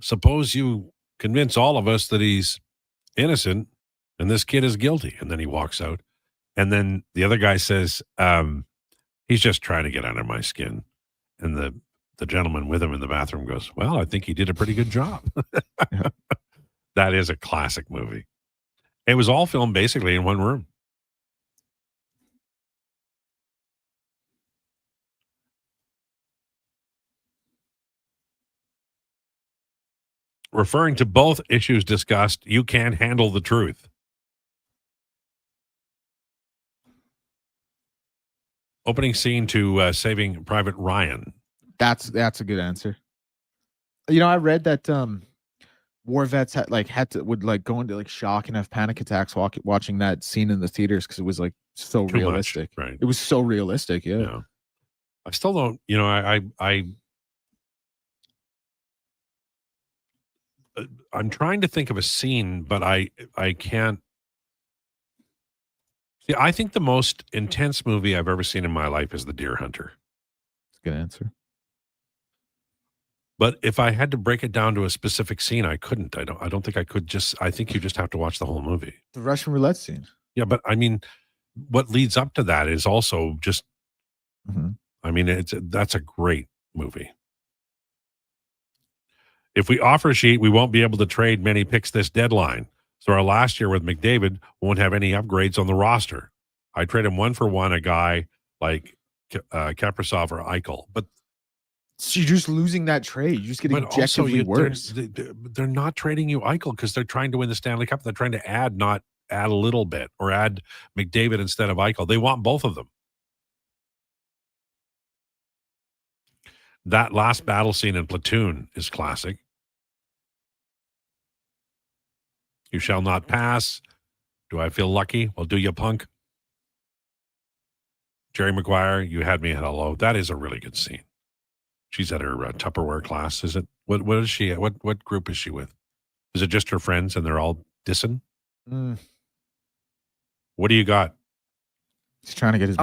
suppose you convince all of us that he's innocent and this kid is guilty. And then he walks out. And then the other guy says, he's just trying to get under my skin. And the gentleman with him in the bathroom goes, well, I think he did a pretty good job. That is a classic movie. It was all filmed basically in one room. Referring to both issues discussed, you can't handle the truth. Opening scene to Saving Private Ryan. That's a good answer. You know, I read that war vets would go into like shock and have panic attacks watching that scene in the theaters because it was like so Too realistic. much, right? It was so realistic. Yeah. I still don't. You know, I'm trying to think of a scene, but I can't. See, I think the most intense movie I've ever seen in my life is The Deer Hunter. That's a good answer. But if I had to break it down to a specific scene, I couldn't. I don't think I could I think you just have to watch the whole movie. The Russian roulette scene. Yeah, but I mean, what leads up to that is also just, I mean, that's a great movie. If we offer a sheet, we won't be able to trade many picks this deadline. So our last year with McDavid won't have any upgrades on the roster. I trade him 1-for-1 a guy like Kaprizov or Eichel. But so you're just losing that trade. You're just getting objectively worse. They're not trading you Eichel because they're trying to win the Stanley Cup. They're trying to add a little bit or add McDavid instead of Eichel. They want both of them. That last battle scene in Platoon is classic. You shall not pass. Do I feel lucky? Well, do you, punk? Jerry Maguire, you had me at hello. That is a really good scene. She's at her Tupperware class. Is it? What is she? What group is she with? Is it just her friends and they're all dissing? What do you got? He's trying to get his.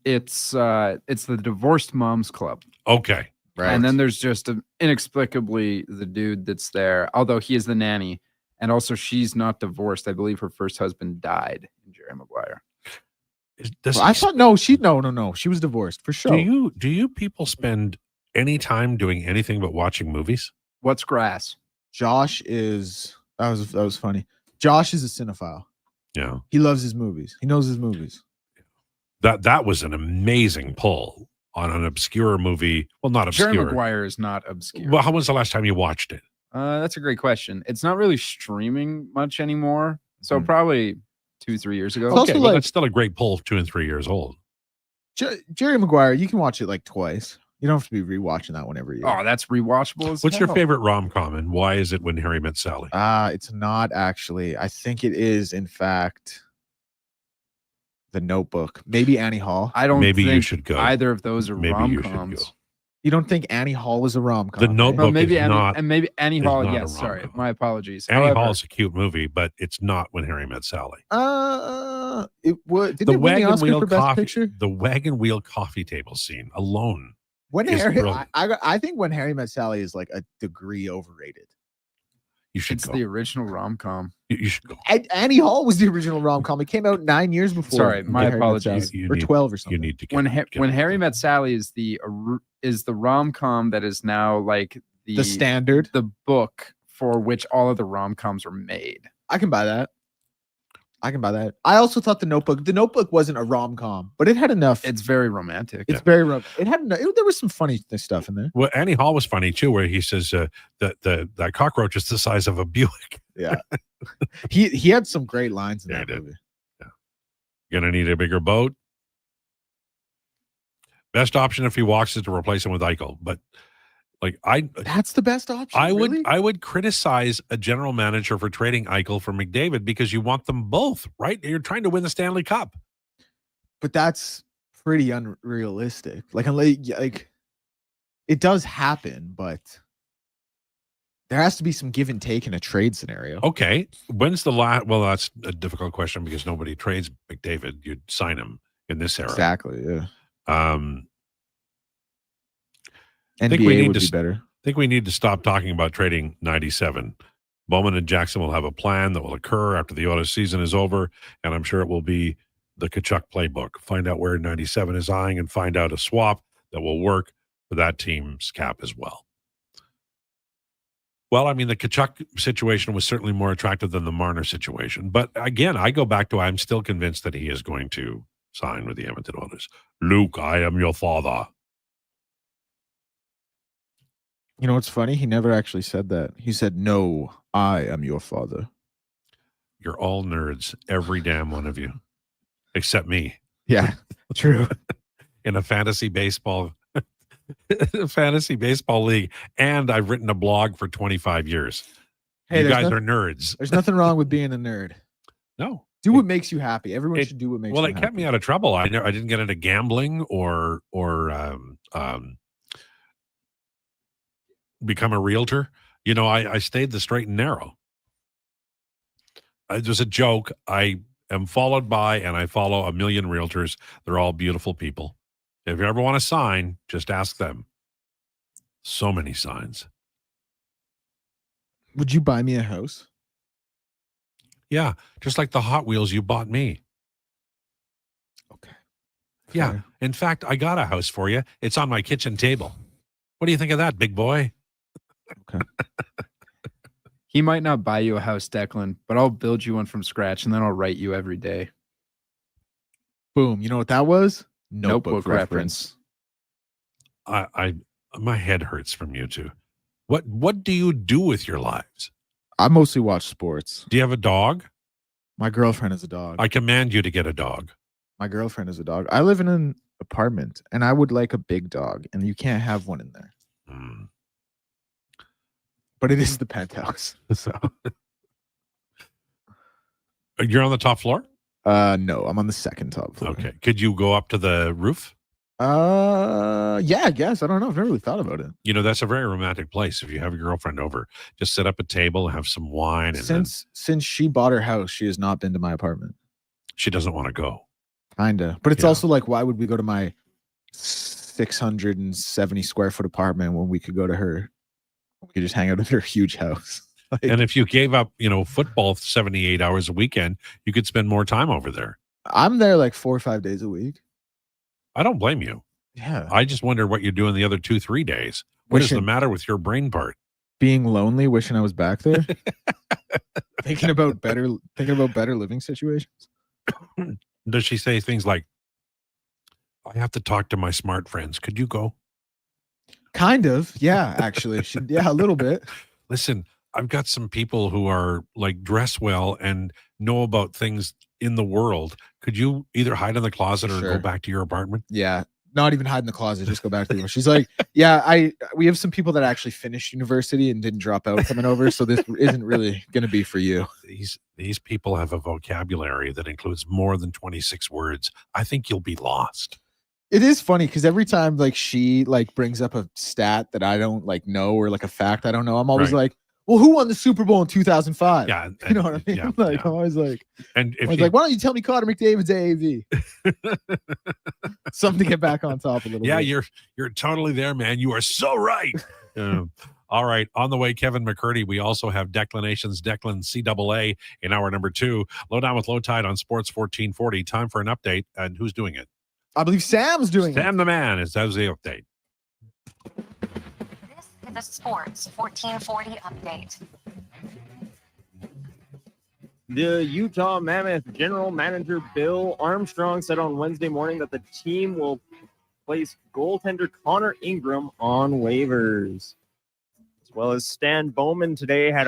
It's the Divorced Moms Club. Okay. Right. And then there's just inexplicably the dude that's there, although he is the nanny. And also, she's not divorced. I believe her first husband died in Jerry Maguire. I thought no. She was divorced for sure. Do you people spend any time doing anything but watching movies? What's grass? Josh is that was funny. Josh is a cinephile. Yeah, he loves his movies. He knows his movies. That was an amazing pull on an obscure movie. Well, not obscure. Jerry Maguire is not obscure. Well, how was the last time you watched it? That's a great question. It's not really streaming much anymore. So probably 2-3 years ago. Okay, well, that's still a great pull, 2 and 3 years old. Jerry Maguire, you can watch it like twice. You don't have to be rewatching that one every year. Oh, that's rewatchable. What's your favorite rom-com and why is it When Harry Met Sally? It's not actually. I think it is, in fact, The Notebook. Maybe Annie Hall. I don't Maybe think you should go. Either of those are Maybe you should rom-coms. go. You don't think Annie Hall is a rom-com? The Notebook maybe is not. And maybe Annie Hall. not a Yes, sorry. rom-com. My apologies. Annie However, Hall is a cute movie, but it's not When Harry Met Sally. It would. Did it win the Oscar for Best Picture? The wagon wheel coffee table scene alone. When is Harry, brilliant. I think When Harry Met Sally is like a degree overrated. You should It's go. the original rom-com. You should go. Annie Hall was the original rom-com. It came out 9 years before. Sorry, my When Harry Met apologies. Sally. Or 12 or something. You need to get When Harry Met Sally is the rom-com that is now like The standard. the book for which all of the rom-coms were made. I can buy that. I also thought The Notebook wasn't a rom-com, but it had enough. It's very romantic. It's very it had enough. There was some funny stuff in there. Well, Annie Hall was funny too, where he says that cockroach is the size of a Buick. Yeah, he had some great lines in that movie. Yeah. You're gonna need a bigger boat. Best option if he walks is to replace him with Eichel, but that's the best option. I would criticize a general manager for trading Eichel for McDavid because you want them both, right? You're trying to win the Stanley Cup. But that's pretty unrealistic. Like it does happen, but there has to be some give and take in a trade scenario. Okay. When's the last? Well, that's a difficult question because nobody trades McDavid. You'd sign him in this era. Exactly. Yeah. NBA would be better. I think we need to stop talking about trading 97. Bowman and Jackson will have a plan that will occur after the Oilers season is over, and I'm sure it will be the Tkachuk playbook. Find out where 97 is eyeing and find out a swap that will work for that team's cap as well. Well, I mean, the Tkachuk situation was certainly more attractive than the Marner situation. But again, I go back to I'm still convinced that he is going to sign with the Edmonton Oilers. Luke, I am your father. You know what's funny? He never actually said that. He said, "No, I am your father." You're all nerds, every damn one of you, except me. Yeah, true. In a fantasy baseball league, and I've written a blog for 25 years. Hey, you guys are nerds. There's nothing wrong with being a nerd. No. Do what makes you happy. Everyone should do what makes you happy. Well, it kept me out of trouble. I didn't get into gambling or become a realtor. You know, I stayed the straight and narrow. It was a joke. I am followed by, and I follow a million realtors. They're all beautiful people. If you ever want to sign, just ask them. So many signs. Would you buy me a house? Yeah, just like the Hot Wheels you bought me. Okay. Yeah. Fair. In fact, I got a house for you. It's on my kitchen table. What do you think of that, big boy? Okay. He might not buy you a house, Declan, but I'll build you one from scratch, and then I'll write you every day. Boom. You know what that was? Notebook reference. My head hurts from you two. What do you do with your lives? I mostly watch sports. Do you have a dog? My girlfriend is a dog. I command you to get a dog. My girlfriend is a dog. I live in an apartment, and I would like a big dog, and you can't have one in there. But it is the penthouse. So you're on the top floor? No, I'm on the second top floor. Okay. Could you go up to the roof? Yeah, I guess. I don't know. I've never really thought about it. You know, that's a very romantic place. If you have your girlfriend over, just set up a table and have some wine. And since she bought her house, she has not been to my apartment. She doesn't want to go. Kinda. But it's also like, why would we go to my 670 square foot apartment when we could go to her? We could just hang out at her huge house. And if you gave up, football 78 hours a weekend, you could spend more time over there. I'm there like 4 or 5 days a week. I don't blame you. Yeah. I just wonder what you're doing the other 2-3 days. What is the matter with your brain part? Being lonely, wishing I was back there. thinking about better living situations. Does she say things like, I have to talk to my smart friends. Could you go? Kind of. Yeah, actually. A little bit. Listen, I've got some people who are like dress well and know about things in the world. Could you either hide in the closet or go back to your apartment? Yeah. Not even hide in the closet, just go back to the room. She's like, yeah, we have some people that actually finished university and didn't drop out coming over, so this isn't really going to be for you. These people have a vocabulary that includes more than 26 words. I think you'll be lost. It is funny because every time like she like brings up a stat that I don't like know or like a fact I don't know, I'm always like, well, who won the Super Bowl in 2005? Yeah, you know what I mean. Yeah, I'm always like, and if like, why don't you tell me Connor McDavid's AAV? Something to get back on top a little bit. Yeah, you're totally there, man. You are so right. All right. On the way, Kevin McCurdy. We also have Declination's Declan CAA in hour number 2. Lowdown with Lowetide on Sports 1440. Time for an update. And who's doing it? I believe Sam's doing it. Sam the man. That was the update. This is a Sports 1440 update. The Utah Mammoth general manager Bill Armstrong said on Wednesday morning that the team will place goaltender Connor Ingram on waivers. As well as Stan Bowman today had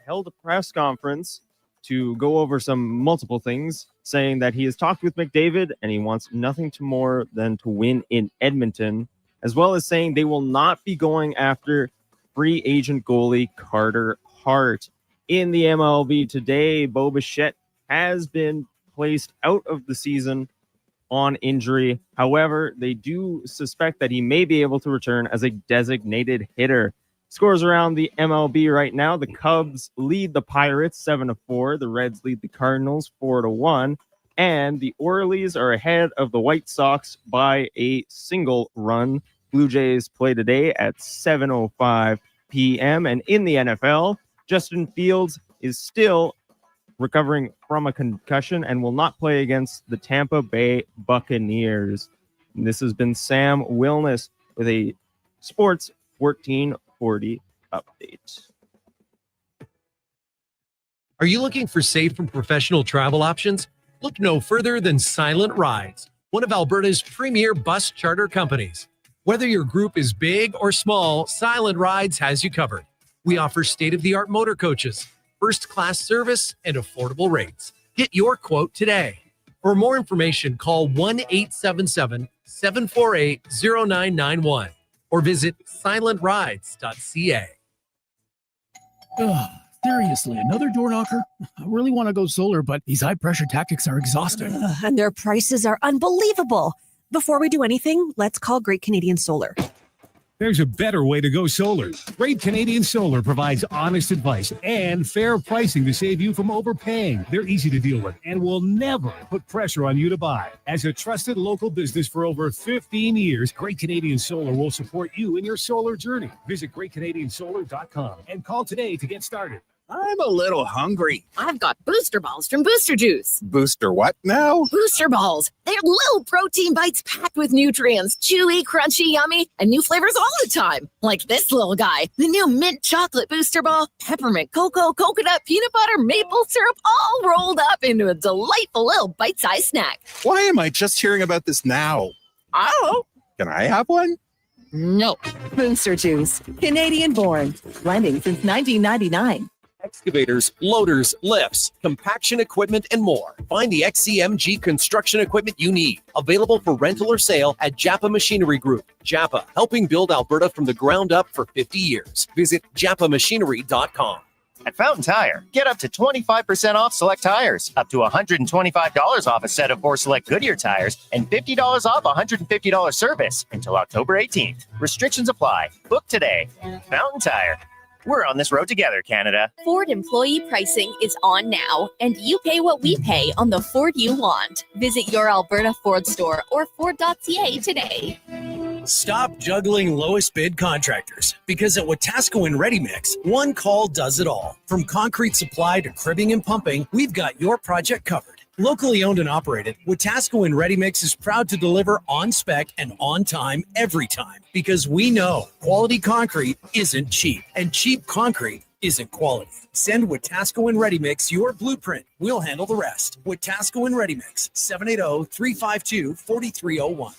held a press conference to go over some multiple things, saying that he has talked with McDavid and he wants nothing more than to win in Edmonton, as well as saying they will not be going after free agent goalie Carter Hart. In the MLB today, Bo Bichette has been placed out of the season on injury. However, they do suspect that he may be able to return as a designated hitter. Scores around the MLB right now. The Cubs lead the Pirates 7-4. The Reds lead the Cardinals 4-1. And the Orioles are ahead of the White Sox by a single run. Blue Jays play today at 7:05 p.m. And in the NFL, Justin Fields is still recovering from a concussion and will not play against the Tampa Bay Buccaneers. And this has been Sam Wilness with a Sports 1440 update. Are you looking for safe and professional travel options? Look no further than Silent Rides, one of Alberta's premier bus charter companies. Whether your group is big or small, Silent Rides has you covered. We offer state-of-the-art motor coaches, first-class service, and affordable rates. Get your quote today. For more information, call 1-877-748-0991 or visit silentrides.ca. Ugh, seriously, another door knocker? I really want to go solar, but these high-pressure tactics are exhausting. And their prices are unbelievable. Before we do anything, let's call Great Canadian Solar. There's a better way to go solar. Great Canadian Solar provides honest advice and fair pricing to save you from overpaying. They're easy to deal with and will never put pressure on you to buy. As a trusted local business for over 15 years, Great Canadian Solar will support you in your solar journey. Visit greatcanadiansolar.com and call today to get started. I'm a little hungry. I've got booster balls from Booster Juice. Booster what now? Booster balls. They're little protein bites packed with nutrients, chewy, crunchy, yummy, and new flavors all the time. Like this little guy, the new mint chocolate booster ball, peppermint cocoa, coconut, peanut butter, maple syrup, all rolled up into a delightful little bite-sized snack. Why am I just hearing about this now? I don't know. Can I have one? No. Booster Juice, Canadian born, blending since 1999. Excavators, loaders, lifts, compaction equipment, and more. Find the XCMG construction equipment you need. Available for rental or sale at Japa Machinery Group. Japa, helping build Alberta from the ground up for 50 years. Visit japamachinery.com. At Fountain Tire, get up to 25% off select tires, up to $125 off a set of 4 select Goodyear tires, and $50 off $150 service until October 18th. Restrictions apply. Book today. Fountain Tire. We're on this road together, Canada. Ford employee pricing is on now, and you pay what we pay on the Ford you want. Visit your Alberta Ford store or Ford.ca today. Stop juggling lowest bid contractors, because at Wetaskiwin Ready Mix, one call does it all. From concrete supply to cribbing and pumping, we've got your project covered. Locally owned and operated, Wetaskiwin Ready Mix is proud to deliver on spec and on time every time, because we know quality concrete isn't cheap, and cheap concrete isn't quality. Send Wetaskiwin Ready Mix your blueprint. We'll handle the rest. Wetaskiwin Ready Mix, 780-352-4301.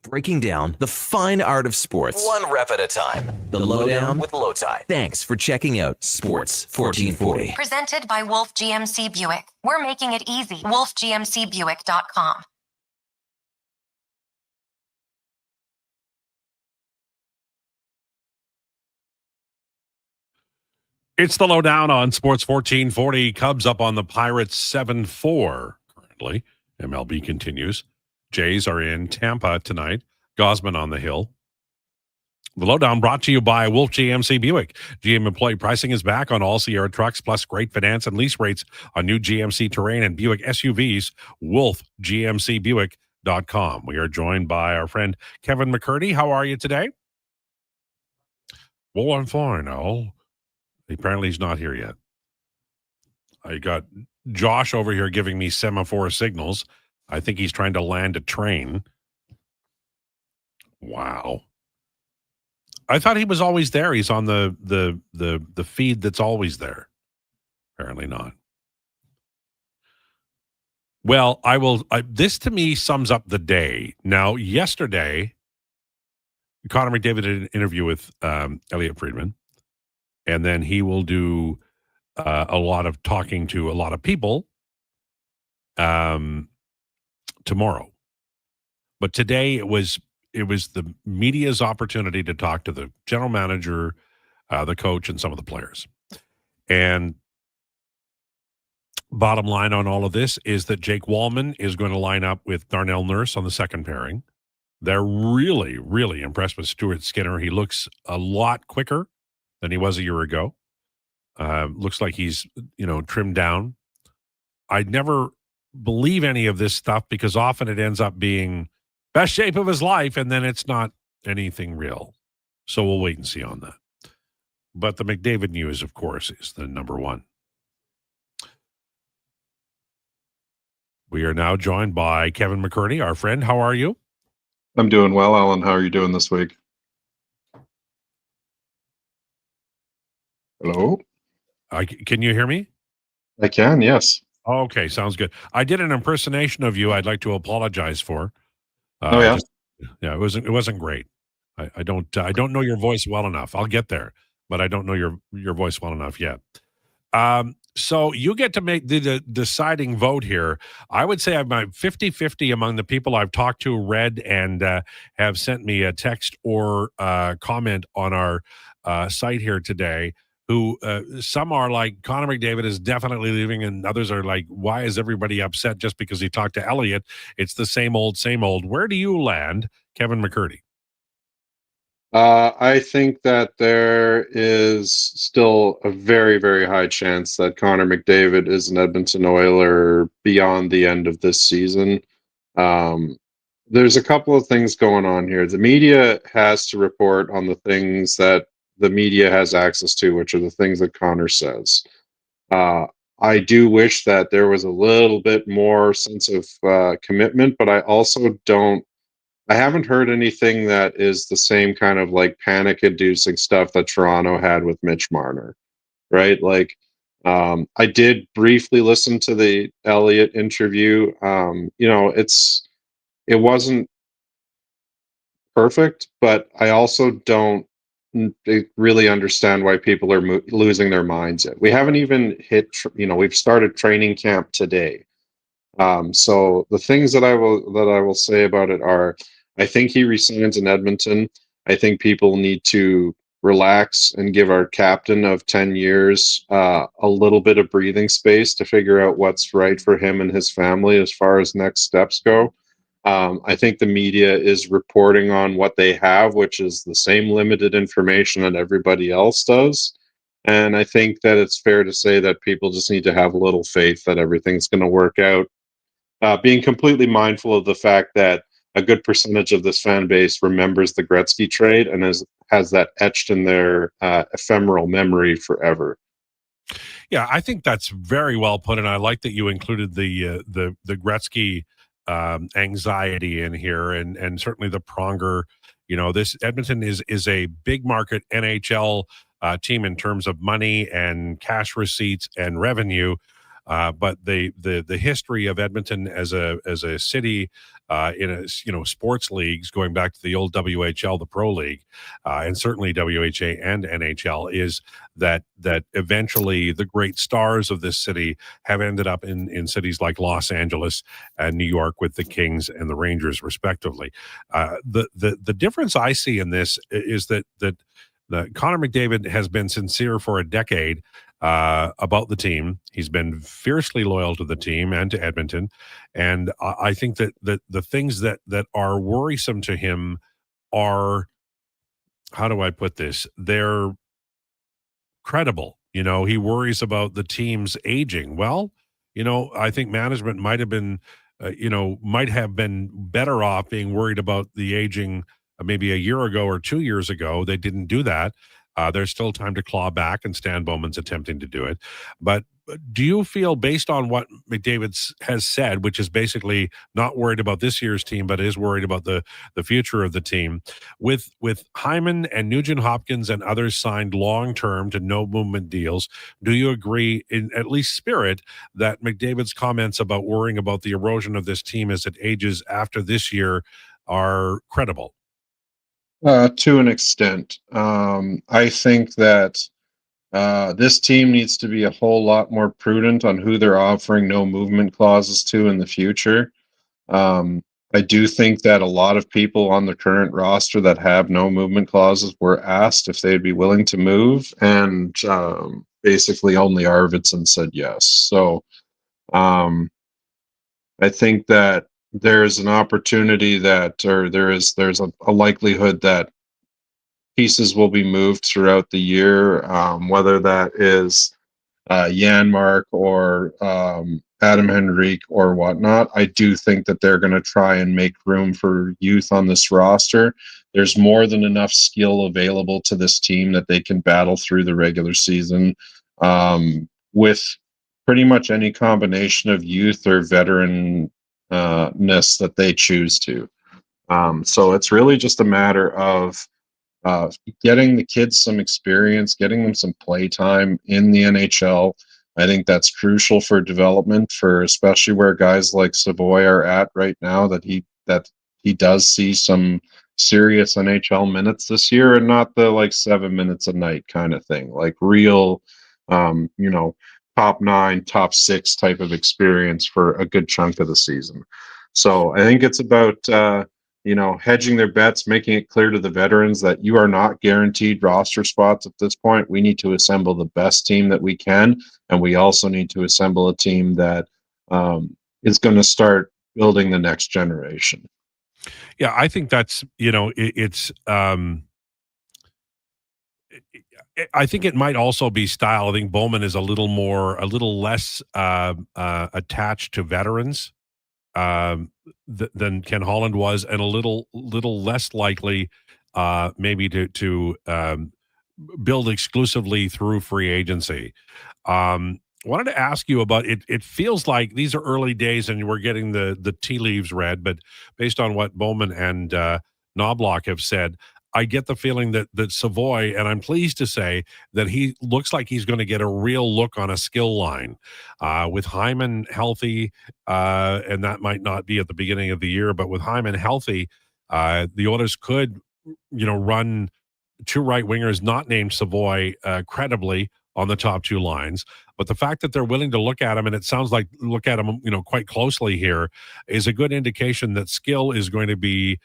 Breaking down the fine art of sports, one rep at a time. The Lowdown with Lowetide. Thanks for checking out Sports 1440. Presented by Wolf GMC Buick. We're making it easy. WolfGMCBuick.com. It's the Lowdown on Sports 1440. Cubs up on the Pirates 7-4 currently. MLB continues. Jays are in Tampa tonight. Gosman on the hill. The Lowdown brought to you by Wolf GMC Buick. GM employee pricing is back on all Sierra trucks, plus great finance and lease rates on new GMC Terrain and Buick SUVs. WolfGMCBuick.com. We are joined by our friend Kevin McCurdy. How are you today? Well, I'm fine, Al. Apparently he's not here yet. I got Josh over here giving me semaphore signals. I think he's trying to land a train. Wow. I thought he was always there. He's on the feed that's always there. Apparently not. Well, this to me sums up the day. Now, yesterday, Connor McDavid did an interview with Elliot Friedman, and then he will do a lot of talking to a lot of people tomorrow. But today it was the media's opportunity to talk to the general manager, the coach, and some of the players. And bottom line on all of this is that Jake Wallman is going to line up with Darnell Nurse on the second pairing. They're really, really impressed with Stuart Skinner. He looks a lot quicker than he was a year ago. Looks like he's, trimmed down. I'd never believe any of this stuff because often it ends up being best shape of his life, and then it's not anything real. So we'll wait and see on that. But the McDavid news, of course, is the number one. We are now joined by Kevin McCurney, our friend. How are you? I'm doing well, Alan. How are you doing this week? Hello? Can you hear me? I can, yes. Okay, sounds good. I did an impersonation of you. I'd like to apologize for. Oh, yeah? It wasn't great. I don't know your voice well enough. I'll get there, but I don't know your voice well enough yet. So you get to make the deciding vote here. I would say I'm 50-50 among the people I've talked to, read, and have sent me a text or comment on our site here today, who some are like, Connor McDavid is definitely leaving, and others are like, why is everybody upset just because he talked to Elliott? It's the same old, same old. Where do you land, Kevin McCurdy? I think that there is still a very, very high chance that Connor McDavid is an Edmonton Oiler beyond the end of this season. There's a couple of things going on here. The media has to report on the things that the media has access to, which are the things that Connor says. I do wish that there was a little bit more sense of commitment, but I also I haven't heard anything that is the same kind of like panic-inducing stuff that Toronto had with Mitch Marner, right? Like, I did briefly listen to the Elliott interview. It wasn't perfect, but I also don't really understand why people are losing their minds yet. We haven't even we've started training camp today. So the things that I will say about it are, I think he resigns in Edmonton. I think people need to relax and give our captain of 10 years a little bit of breathing space to figure out what's right for him and his family as far as next steps go. I think the media is reporting on what they have, which is the same limited information that everybody else does. And I think that it's fair to say that people just need to have a little faith that everything's going to work out. Being completely mindful of the fact that a good percentage of this fan base remembers the Gretzky trade and has that etched in their ephemeral memory forever. Yeah, I think that's very well put, and I like that you included the Gretzky anxiety in here, and certainly the Pronger. This Edmonton is a big market NHL team in terms of money and cash receipts and revenue. But the history of Edmonton as a city in sports leagues going back to the old WHL, the Pro League, and certainly WHA and NHL, is that eventually the great stars of this city have ended up in cities like Los Angeles and New York with the Kings and the Rangers, respectively. The difference I see in this is that Connor McDavid has been sincere for a decade about the team. He's been fiercely loyal to the team and to Edmonton. And I think that the things that are worrisome to him are, how do I put this? They're credible. He worries about the team's aging. Well, I think management might have been better off being worried about the aging maybe a year ago or 2 years ago. They didn't do that. There's still time to claw back, and Stan Bowman's attempting to do it. But do you feel, based on what McDavid has said, which is basically not worried about this year's team, but is worried about the future of the team, with Hyman and Nugent Hopkins and others signed long-term to no movement deals, do you agree, in at least spirit, that McDavid's comments about worrying about the erosion of this team as it ages after this year are credible? To an extent. I think that this team needs to be a whole lot more prudent on who they're offering no movement clauses to in the future. I do think that a lot of people on the current roster that have no movement clauses were asked if they'd be willing to move, and basically only Arvidsson said yes. So I think that there's an opportunity that, or there's a likelihood that pieces will be moved throughout the year, whether that is Janmark or Adam Henrique or whatnot. I do think that they're going to try and make room for youth on this roster. There's more than enough skill available to this team that they can battle through the regular season with pretty much any combination of youth or veteran ness that they choose to. So it's really just a matter of getting the kids some experience, getting them some play time in the NHL. I think that's crucial for development, for especially where guys like Savoy are at right now, that he does see some serious NHL minutes this year, and not the like 7 minutes a night kind of thing, like real top 9, top 6 type of experience for a good chunk of the season. So I think it's about hedging their bets, making it clear to the veterans that you are not guaranteed roster spots at this point. We need to assemble the best team that we can, and we also need to assemble a team that is going to start building the next generation. Yeah, I think that's, I think it might also be style. I think Bowman is a little less attached to veterans than Ken Holland was, and a little less likely maybe to build exclusively through free agency. Wanted to ask you about it. It feels like these are early days and we're getting the tea leaves read, but based on what Bowman and Knobloch have said, I get the feeling that Savoy, and I'm pleased to say that he looks like he's going to get a real look on a skill line with Hyman healthy, and that might not be at the beginning of the year, but with Hyman healthy, the Oilers could, run 2 right wingers not named Savoy credibly on the top 2 lines. But the fact that they're willing to look at him, and it sounds like look at him, quite closely here, is a good indication that skill is going to be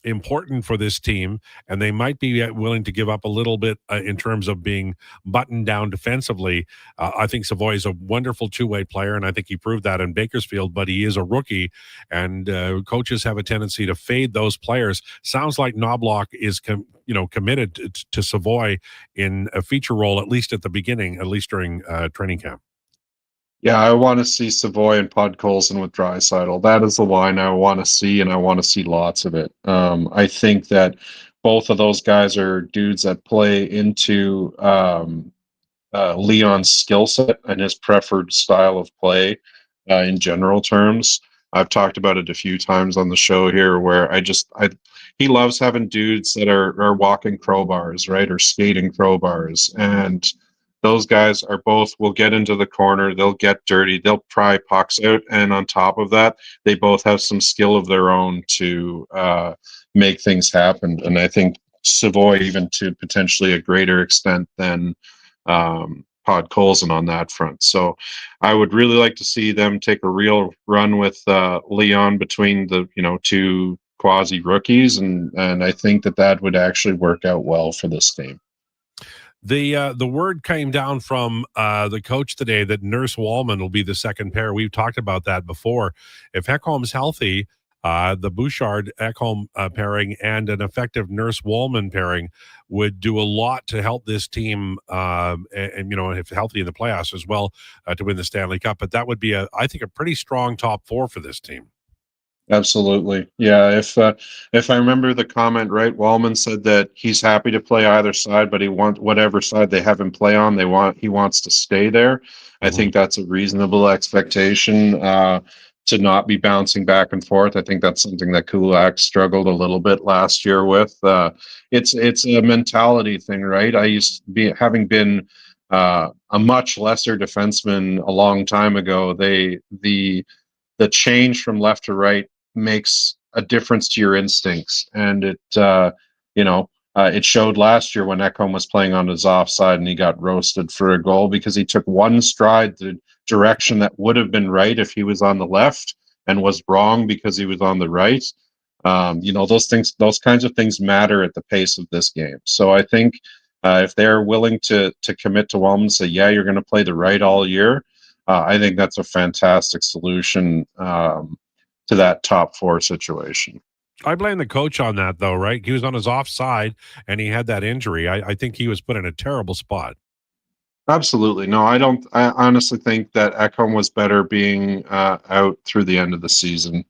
important for this team, and they might be willing to give up a little bit in terms of being buttoned down defensively. I think Savoy is a wonderful 2-way player, and I think he proved that in Bakersfield, but he is a rookie, and coaches have a tendency to fade those players. Sounds like Knobloch is committed to Savoy in a feature role, at least at the beginning, at least during training camp. Yeah, I want to see Savoy and Podkolzin with Draisaitl. That is the line I want to see, and I want to see lots of it. I think that both of those guys are dudes that play into Leon's skill set and his preferred style of play in general terms. I've talked about it a few times on the show here, where he loves having dudes that are walking crowbars, right, or skating crowbars, and those guys will get into the corner, they'll get dirty, they'll pry pucks out, and on top of that, they both have some skill of their own to make things happen. And I think Savoy, even to potentially a greater extent than Podkolzin on that front. So I would really like to see them take a real run with Leon between the 2 quasi rookies, and I think that would actually work out well for this team. The word came down from the coach today that Nurse Wallman will be the second pair. We've talked about that before. If Ekholm's healthy, the Bouchard-Ekholm pairing and an effective Nurse Wallman pairing would do a lot to help this team, and if healthy in the playoffs as well, to win the Stanley Cup. But that would be I think a pretty strong top 4 for this team. Absolutely. Yeah. If I remember the comment right, Wallman said that he's happy to play either side, but he wants whatever side they have him play on, he wants to stay there. Mm-hmm. I think that's a reasonable expectation to not be bouncing back and forth. I think that's something that Kulak struggled a little bit last year with. It's a mentality thing, right? I used to be, having been a much lesser defenseman a long time ago, the change from left to right makes a difference to your instincts, and it showed last year when Ekholm was playing on his offside and he got roasted for a goal because he took one stride the direction that would have been right if he was on the left, and was wrong because he was on the right. Those kinds of things matter at the pace of this game. So I think if they're willing to commit to Wallman and say, yeah, you're going to play the right all year, I think that's a fantastic solution to that top four situation. I blame the coach on that, though, right? He was on his offside and he had that injury. I think he was put in a terrible spot. Absolutely. No, I don't. I honestly think that Ekholm was better being out through the end of the season.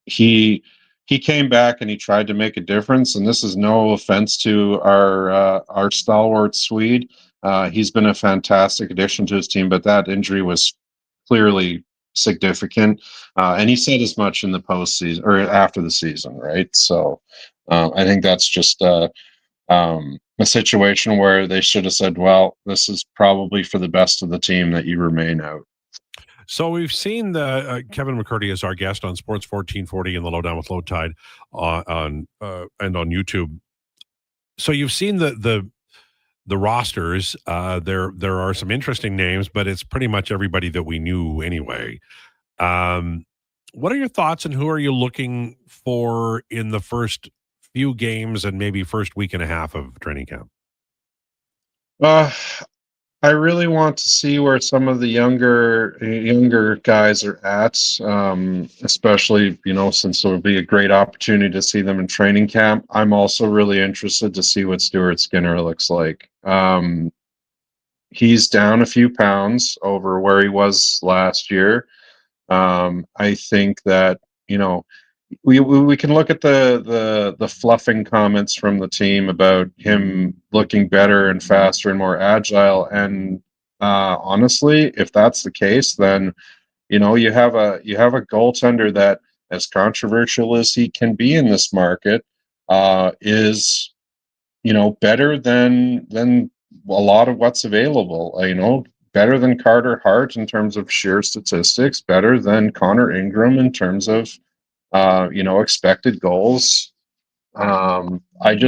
He came back and he tried to make a difference. And this is no offense to our stalwart Swede. He's been a fantastic addition to his team, but that injury was clearly significant. And he said as much in the postseason or after the season, right? So I think that's just a situation where they should have said, well, this is probably for the best of the team that you remain out. So we've seen the Kevin McCurdy as our guest on Sports 1440 and the Lowdown with Lowetide on and on YouTube. So you've seen the rosters. There are some interesting names, but it's pretty much everybody that we knew anyway. What are your thoughts, and who are you looking for in the first few games and maybe first week and a half of training camp? I really want to see where some of the younger guys are at, especially, since it would be a great opportunity to see them in training camp. I'm also really interested to see what Stuart Skinner looks like. He's down a few pounds over where he was last year. I think that, we can look at the fluffing comments from the team about him looking better and faster and more agile. And honestly, if that's the case, then you have a goaltender that, as controversial as he can be in this market, is better than a lot of what's available. Better than Carter Hart in terms of sheer statistics, better than Connor Ingram in terms of expected goals. I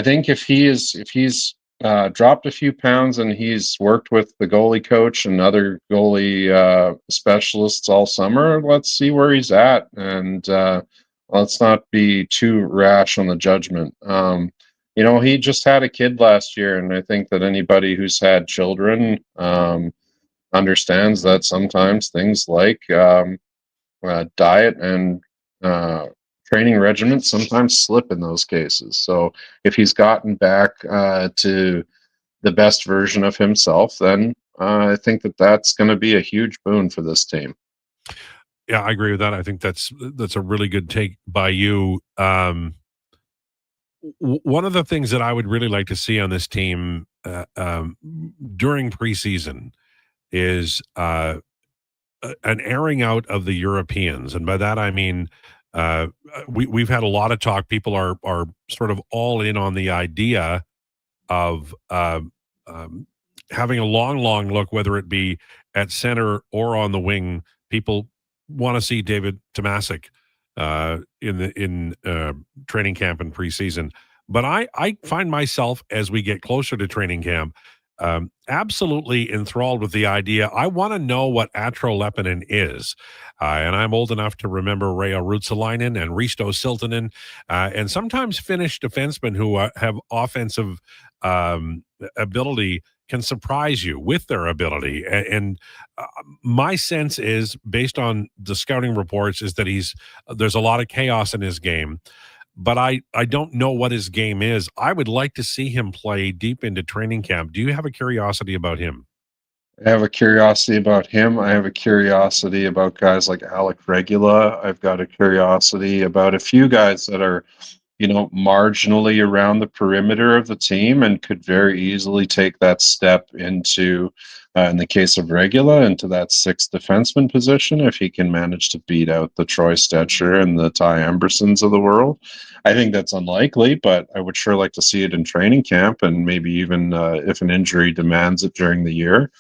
think if he's dropped a few pounds and he's worked with the goalie coach and other goalie specialists all summer, let's see where he's at, and let's not be too rash on the judgment. He just had a kid last year, and I think that anybody who's had children understands that sometimes things like diet and training regimens sometimes slip in those cases. So if he's gotten back to the best version of himself, then I think that's going to be a huge boon for this team. Yeah, I agree with that. I think that's a really good take by you. One of the things that I would really like to see on this team during preseason is an airing out of the Europeans, and by that I mean we've had a lot of talk. People are sort of all in on the idea of having a long look, whether it be at center or on the wing. People want to see David Tomasic in training camp and preseason. But I find myself, as we get closer to training camp, absolutely enthralled with the idea. I want to know what Atro Lepinen is. And I'm old enough to remember Reijo Ruotsalainen and Risto Siltanen, and sometimes Finnish defensemen who have offensive ability can surprise you with their ability. And my sense is, based on the scouting reports, is that there's a lot of chaos in his game. But I don't know what his game is. I would like to see him play deep into training camp. Do you have a curiosity about him? I have a curiosity about him. I have a curiosity about guys like Alec Regula. I've got a curiosity about a few guys that are, marginally around the perimeter of the team and could very easily take that step into, in the case of Regula, into that sixth defenseman position if he can manage to beat out the Troy Stetcher and the Ty Embersons of the world. I think that's unlikely, but I would sure like to see it in training camp, and maybe even if an injury demands it during the year.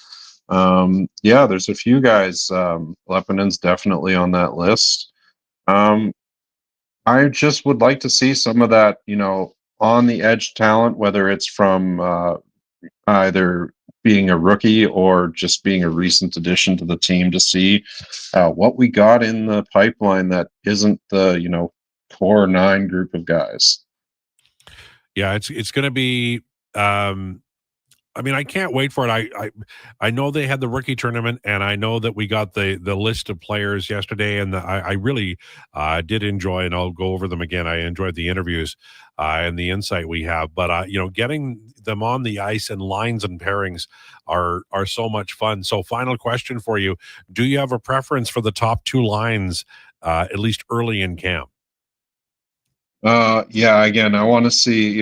There's a few guys. Lepinen's definitely on that list. I just would like to see some of that, on the edge talent, whether it's from either being a rookie or just being a recent addition to the team, to see what we got in the pipeline that isn't the, core 9 group of guys. Yeah, it's going to be a I mean, I can't wait for it. I know they had the rookie tournament, and I know that we got the list of players yesterday, and I really did enjoy, and I'll go over them again. I enjoyed the interviews and the insight we have. But getting them on the ice and lines and pairings are so much fun. So, final question for you: do you have a preference for the top two lines, at least early in camp? Yeah, again, I want to see,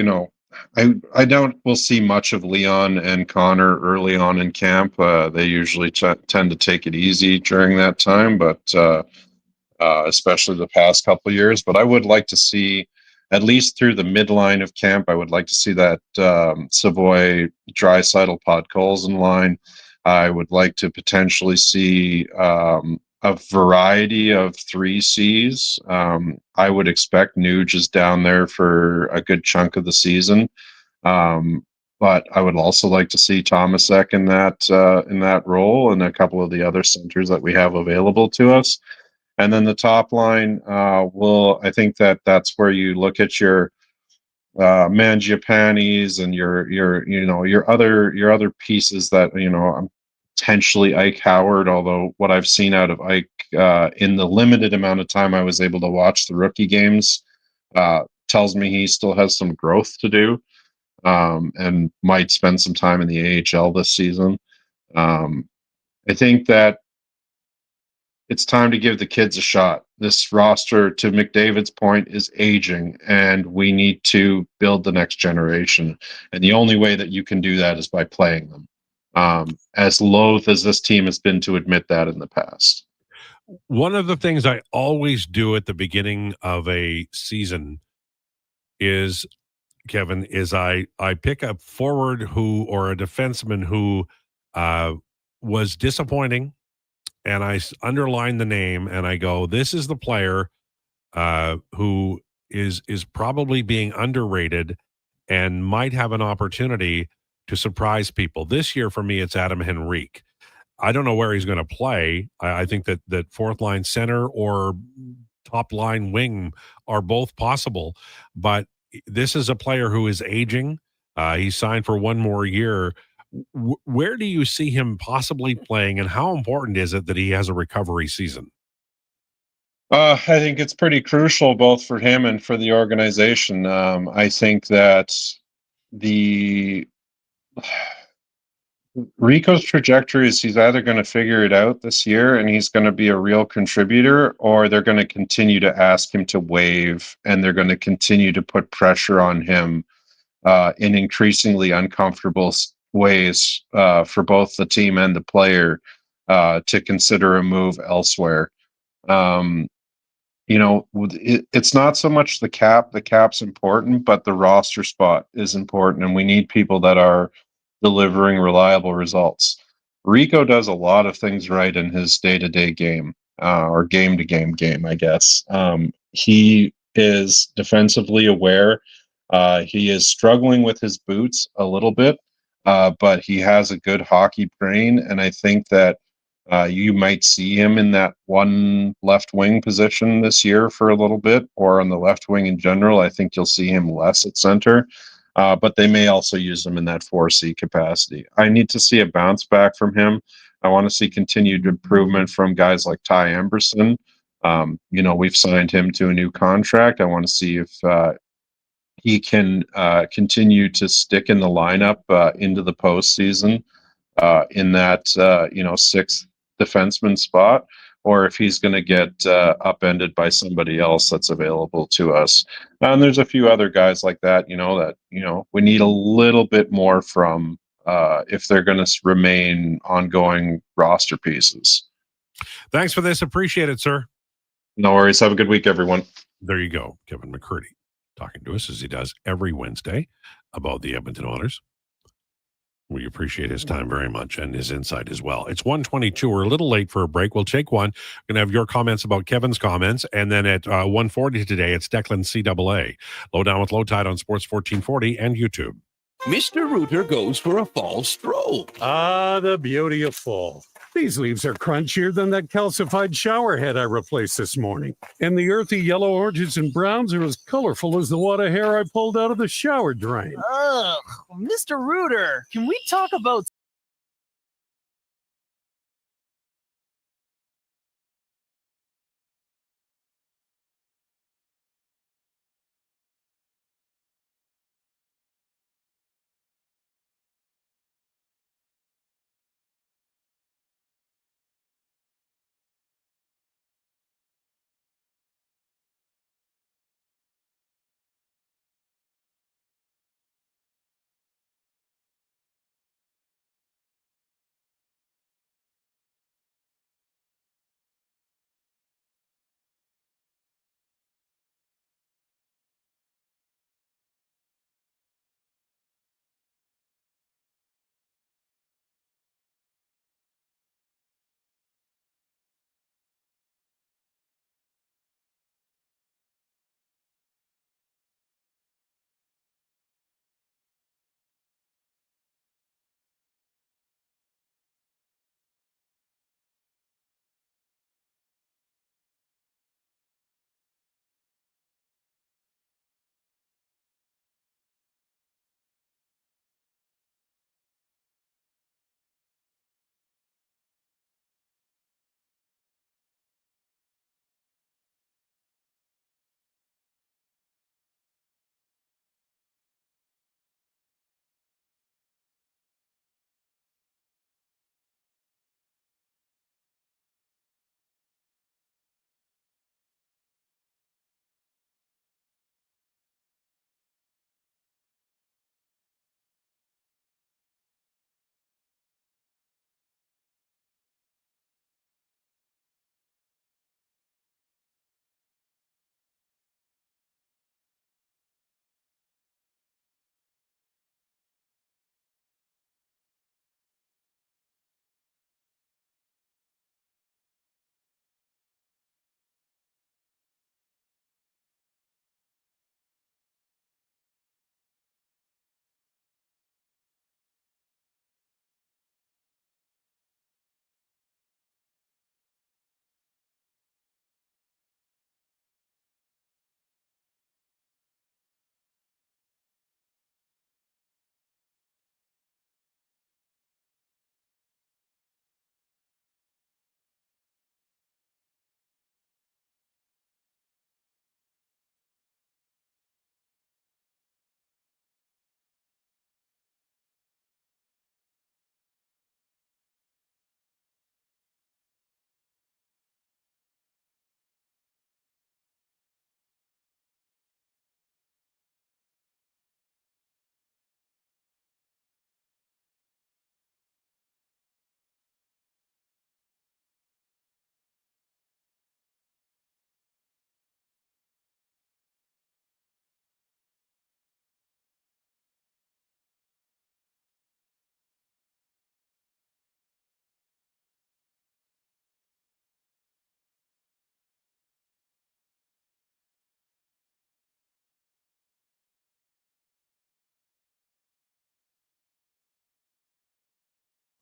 I doubt we'll see much of Leon and Connor early on in camp. They usually tend to take it easy during that time, but especially the past couple of years. But I would like to see, at least through the midline of camp, I would like to see that Savoy, Draisaitl, Podkolzin line. I would like to potentially see a variety of 3Cs. I would expect Nuge is down there for a good chunk of the season. But I would also like to see Tomasek in that role, and a couple of the other centers that we have available to us. And then the top line, I think that's where you look at your Mangiapanis and your other pieces that potentially Ike Howard. Although what I've seen out of Ike in the limited amount of time I was able to watch the rookie games tells me he still has some growth to do, and might spend some time in the AHL this season. I think that it's time to give the kids a shot. This roster, to McDavid's point, is aging, and we need to build the next generation. And the only way that you can do that is by playing them. As loath as this team has been to admit that in the past. One of the things I always do at the beginning of a season is, Kevin, is I pick a forward or a defenseman who was disappointing, and I underline the name, and I go, this is the player who is probably being underrated and might have an opportunity to surprise people. This year, for me, it's Adam Henrique. I don't know where he's going to play. I think that fourth line center or top line wing are both possible, but this is a player who is aging. He's signed for one more year. Where do you see him possibly playing, and how important is it that he has a recovery season? I think it's pretty crucial both for him and for the organization. I think that Rico's trajectory is he's either going to figure it out this year and he's going to be a real contributor, or they're going to continue to ask him to waive, and they're going to continue to put pressure on him in increasingly uncomfortable ways for both the team and the player to consider a move elsewhere. It's not so much the cap. The cap's important, but the roster spot is important, and we need people that are delivering reliable results. Rico does a lot of things right in his day-to-day game, or game-to-game game, I guess. He is defensively aware. He is struggling with his boots a little bit, but he has a good hockey brain, and I think that you might see him in that one left wing position this year for a little bit, or on the left wing in general. I think you'll see him less at center, but they may also use him in that 4C capacity. I need to see a bounce back from him. I want to see continued improvement from guys like Ty Emberson. We've signed him to a new contract. I want to see if he can continue to stick in the lineup into the postseason in that sixth defenseman spot, or if he's going to get upended by somebody else that's available to us. And there's a few other guys like that, we need a little bit more from if they're going to remain ongoing roster pieces. Thanks for this. Appreciate it, sir. No worries. Have a good week, everyone. There you go. Kevin McCurdy talking to us as he does every Wednesday about the Edmonton Oilers. We appreciate his time very much and his insight as well. It's 1:22. We're a little late for a break. We'll take one. We're going to have your comments about Kevin's comments. And then at 1:40 today, it's Declan CAA. Lowdown with Lowetide on Sports 1440 and YouTube. Mr. Rooter goes for a fall stroll. Ah, the beauty of fall. These leaves are crunchier than that calcified shower head I replaced this morning. And the earthy yellow oranges and browns are as colorful as the wad of hair I pulled out of the shower drain. Ugh, Mr. Reuter, can we talk about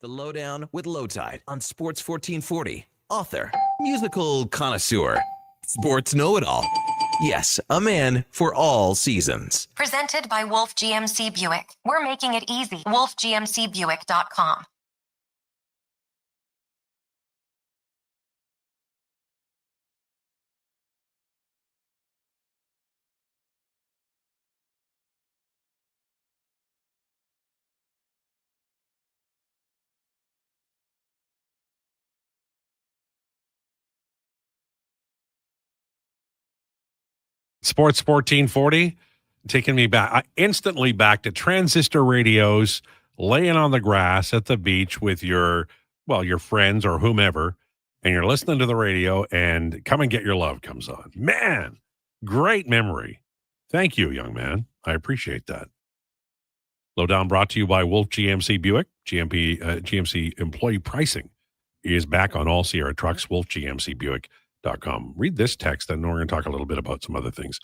The Lowdown with Lowetide on Sports 1440. Author, musical connoisseur, sports know-it-all. Yes, a man for all seasons. Presented by Wolf GMC Buick. We're making it easy. WolfGMCBuick.com. Sports 1440, taking me back, instantly back to transistor radios, laying on the grass at the beach with your friends or whomever, and you're listening to the radio and Come and Get Your Love comes on. Man, great memory. Thank you, young man. I appreciate that. Lowdown brought to you by Wolf GMC Buick. GMC employee pricing is back on all Sierra trucks, wolfgmcbuick.com. Read this text, and we're going to talk a little bit about some other things.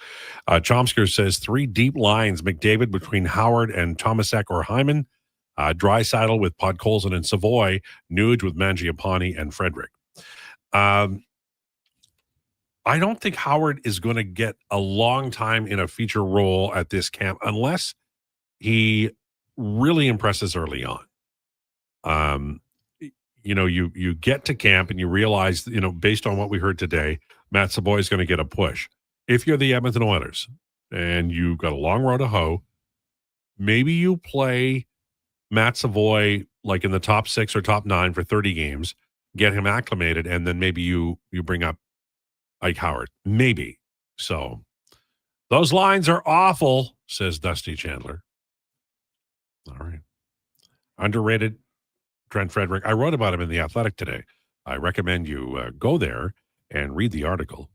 Chomsker says 3 deep lines, McDavid between Howard and Tomasek or Hyman. Draisaitl with Podkolzin and Savoy, Nuge with Mangiapane and Frederick. I don't think Howard is going to get a long time in a feature role at this camp unless he really impresses early on. You get to camp and you realize, based on what we heard today, Matt Savoy is going to get a push. If you're the Edmonton Oilers and you've got a long road to hoe, maybe you play Matt Savoy like in the top 6 or top 9 for 30 games, get him acclimated, and then maybe you bring up Ike Howard. Maybe. So those lines are awful, says Dusty Chandler. All right. Underrated Trent Frederick. I wrote about him in The Athletic today. I recommend you go there and read the article.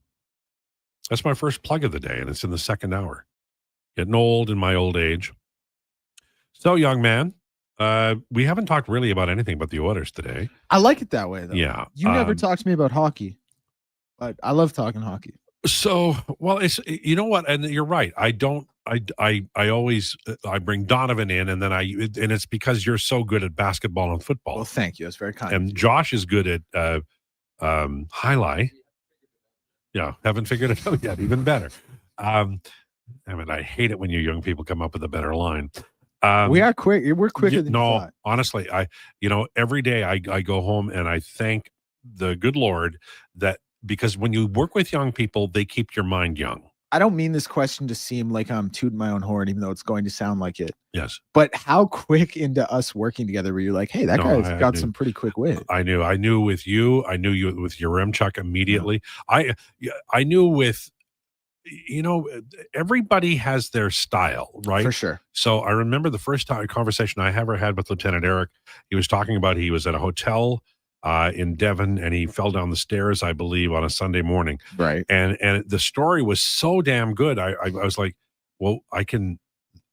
That's my first plug of the day, and it's in the second hour. Getting old in my old age. So, young man, we haven't talked really about anything but the Oilers today. I like it that way, though. Yeah. You never talk to me about hockey, but I love talking hockey. So, well, it's, you know what? And you're right. I always bring Donovan in, and then and it's because you're so good at basketball and football. Well, thank you. That's very kind. And Josh is good at highlight. Yeah, haven't figured it out yet. Even better. I hate it when you young people come up with a better line. We are quick. We're quicker than you thought. Honestly, every day I go home and I thank the good Lord that, because when you work with young people, they keep your mind young. I don't mean this question to seem like I'm tooting my own horn, even though it's going to sound like it. Yes. But how quick into us working together were you like, hey, that guy's got some pretty quick wit? I knew with you. I knew you with Yaremchuk immediately. Yeah. I knew with, everybody has their style, right? For sure. So I remember the first conversation I ever had with Lieutenant Eric. He was talking about he was at a hotel in Devon, and he fell down the stairs, I believe, on a Sunday morning. Right. And the story was so damn good. I was like, well,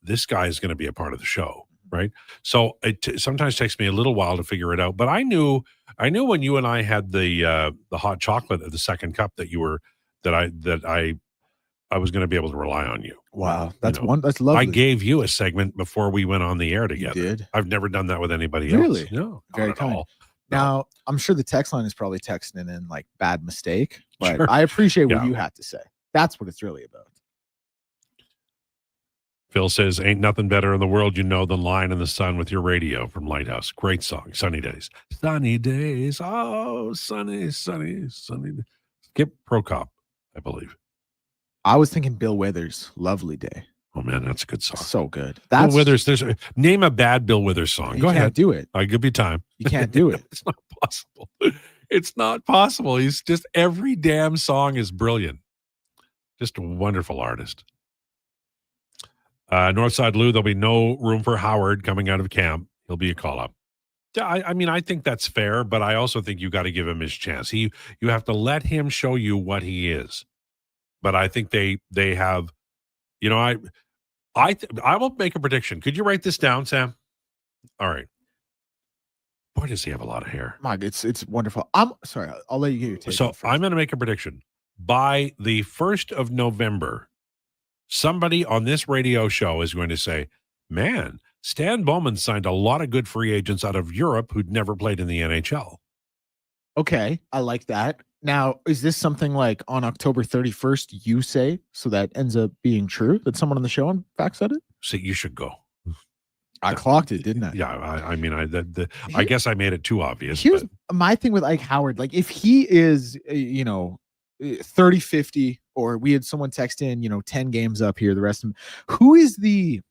this guy is going to be a part of the show. Right. So it sometimes takes me a little while to figure it out, but I knew when you and I had the hot chocolate of the second cup that I was going to be able to rely on you. Wow. That's lovely. I gave you a segment before we went on the air together. You did? I've never done that with anybody else. Really? No. Very kind. All. Now, I'm sure the text line is probably texting in like bad mistake, but Sure. I appreciate what you had to say. That's what it's really about. Phil says, ain't nothing better in the world, than lying in the sun with your radio from Lighthouse. Great song. Sunny days. Sunny days. Oh, sunny, sunny, sunny. Skip Prokop, I believe. I was thinking Bill Withers, Lovely Day. Oh, man, that's a good song. So good. Bill Withers, name a bad Bill Withers song. Go ahead. Can't do it. I'll give you time. You can't do it. It's not possible. It's not possible. He's just, every damn song is brilliant. Just a wonderful artist. Northside Lou, there'll be no room for Howard coming out of camp. He'll be a call-up. Yeah, I think that's fair, but I also think you got to give him his chance. You have to let him show you what he is. But I think they have, I will make a prediction. Could you write this down, Sam? All right. Boy, does he have a lot of hair. Mike, it's wonderful. I'm sorry. I'll let you get your take. So I'm going to make a prediction. By the 1st of November, somebody on this radio show is going to say, man, Stan Bowman signed a lot of good free agents out of Europe who'd never played in the NHL. Okay, I like that. Now, is this something like on October 31st you say, so that ends up being true, that someone on the show in fact said it? So you should go. I clocked it, didn't I? Yeah, I guess I made it too obvious. Here's my thing with Ike Howard. Like, if he is, 30-50, or we had someone text in, 10 games up here, the rest of them, who's the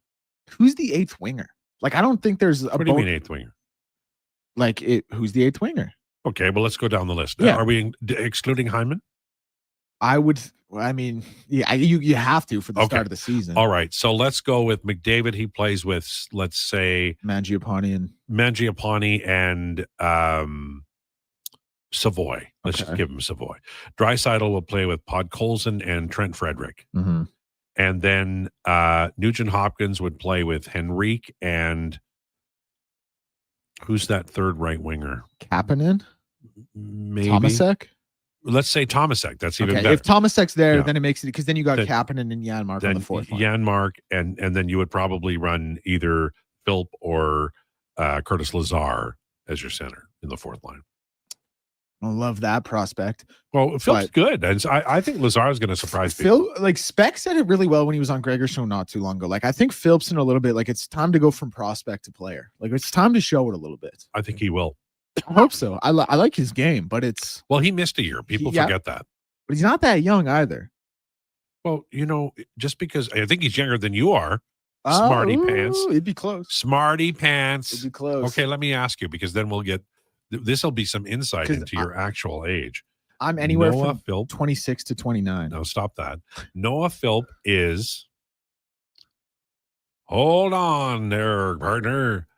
eighth winger? Like, I don't think there's a. What do you mean eighth winger? Like, who's the eighth winger? Okay, well, let's go down the list. Yeah. Are we excluding Hyman? You have to for the start of the season. All right, so let's go with McDavid. He plays with, let's say, Mangiapane and Savoy. Let's just give him Savoy. Draisaitl will play with Podkolzin and Trent Frederick. Mm-hmm. And then Nugent Hopkins would play with Henrique and who's that third right winger? Kapanen? Maybe. Tomasek? Let's say Tomasek. That's even better. If Tomasek's there, Yeah. then it makes it, because then you got Kapanen and Janmark on the fourth line. Janmark, and then you would probably run either Philp or Curtis Lazar as your center in the fourth line. I love that prospect. Well, Phil's good. And I think Lazar is going to surprise people. Phil, like Speck said it really well when he was on Gregor's show not too long ago. Like I think Philp's in a little bit like it's time to go from prospect to player. Like it's time to show it a little bit. I think he will. I hope so. I like his game, but it's he missed a year. People forget that. But he's not that young either. Well, just because I think he's younger than you are. Smarty pants. It'd be close. Smarty pants. It'd be close. Okay, let me ask you because then we'll get this will be some insight into your actual age. I'm anywhere Noah from Philp, 26 to 29. No, stop that. Noah Philp is. Hold on there, partner.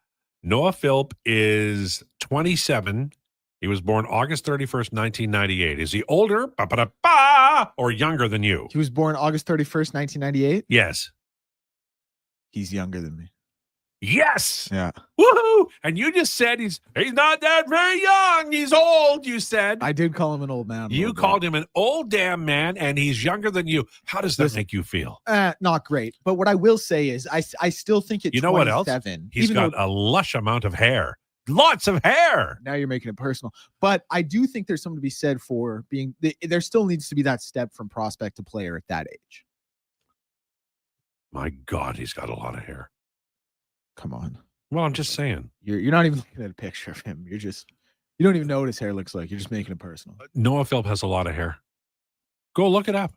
Noah Philp is 27. He was born August 31st, 1998. Is he older or younger than you? He was born August 31st, 1998? Yes. He's younger than me. Yes. Yeah. Woohoo! And you just said he's not that very young. He's old, you said. I did call him an old man. You called him an old damn man, and he's younger than you. How does that make you feel? Not great. But what I will say is I still think it's 27. You know what else? He's got a lush amount of hair. Lots of hair. Now you're making it personal. But I do think there's something to be said for being there still needs to be that step from prospect to player at that age. My God, he's got a lot of hair. Come on. Well, I'm just saying. You're not even looking at a picture of him. You don't even know what his hair looks like. You're just making it personal. Noah Philp has a lot of hair. Go look it up.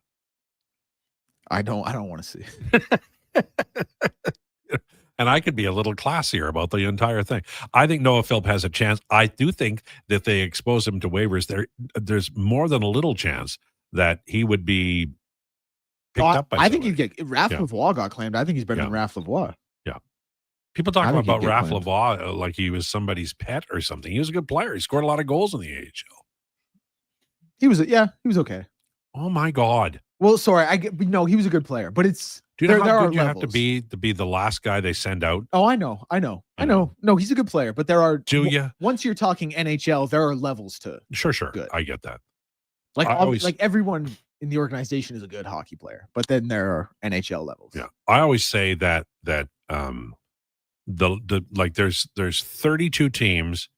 I don't want to see. And I could be a little classier about the entire thing. I think Noah Philp has a chance. I do think that they expose him to waivers. There's more than a little chance that he would be picked up by I think he'd get Raph Lavoie got claimed. I think he's better than Raph Lavoie. Yeah. People talk about Raph Lavoie like he was somebody's pet or something. He was a good player. He scored a lot of goals in the AHL. He was okay. Oh my God. Well, sorry, he was a good player, but it's do you know how good you have to be the last guy they send out? Oh, I know. No, he's a good player, but there are. Do you? Once you're talking NHL, there are levels to. Sure. Good. I get that. Like everyone in the organization is a good hockey player, but then there are NHL levels. Yeah, I always say that there's 32 teams.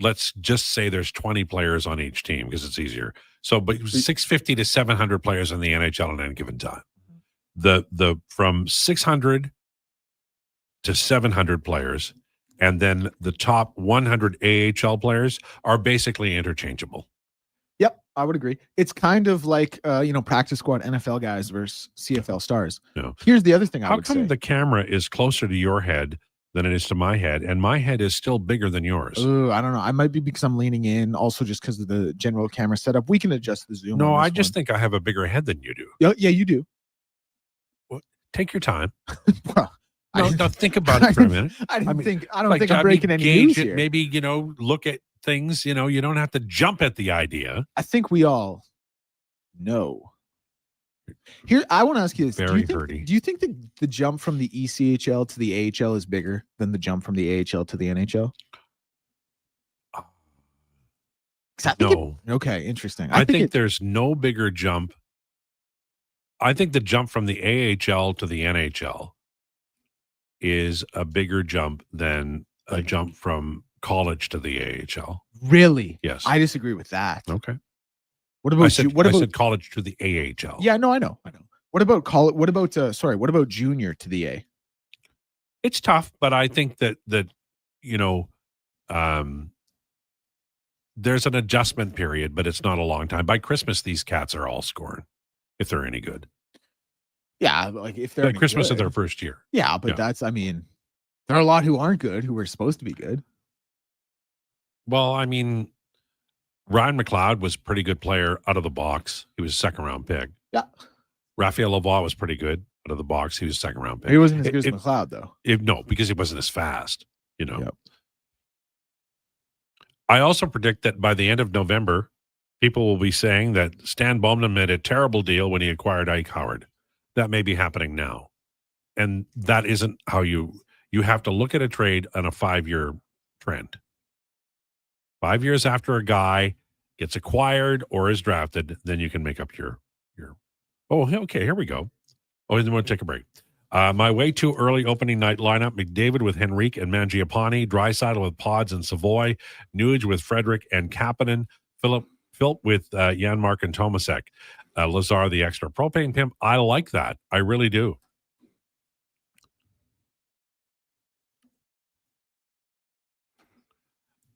Let's just say there's 20 players on each team because it's easier. So, but 650 to 700 players in the NHL at any given time. The from 600 to 700 players, and then the top 100 AHL players are basically interchangeable. Yep, I would agree. It's kind of like practice squad NFL guys versus CFL stars. No. Here's the other thing I would say. How come the camera is closer to your head than it is to my head, and my head is still bigger than yours? Ooh, I don't know. I might be because I'm leaning in. Also, just because of the general camera setup, we can adjust the zoom. No, I just think I have a bigger head than you do. Yeah, you do. Well, take your time. Well, no, think about it for a minute. I don't think I'm breaking any news here. Maybe look at things. You don't have to jump at the idea. I think we all know. Here, I want to ask you this: Do you think the jump from the ECHL to the AHL is bigger than the jump from the AHL to the NHL? No. Okay, interesting. I think there's no bigger jump. I think the jump from the AHL to the NHL is a bigger jump than a jump from college to the AHL. Really? Yes. I disagree with that. Okay. What about I said college to the AHL. Yeah, no, I know. What about college? What about junior to the A? It's tough, but I think that there's an adjustment period, but it's not a long time. By Christmas, these cats are all scoring, if they're any good. Yeah, like if they're Christmas good. of their first year. Yeah, but there are a lot who aren't good who are supposed to be good. Well, Ryan McLeod was a pretty good player out of the box. He was a second-round pick. Yeah. Raphael Lavoie was pretty good out of the box. He was a second-round pick. He wasn't as good as McLeod, though. No, because he wasn't as fast, Yep. I also predict that by the end of November, people will be saying that Stan Bowman made a terrible deal when he acquired Ike Howard. That may be happening now. And that isn't how you have to look at a trade on a 5-year trend. 5 years after a guy gets acquired or is drafted, then you can make up your. Oh, okay, here we go. Oh, and then we'll take a break. My way too early opening night lineup: McDavid with Henrique and Mangiapane, Draisaitl with Pods and Savoy, Nuge with Frederick and Kapanen, Philip with Janmark and Tomasek, Lazar the extra propane pimp. I like that. I really do.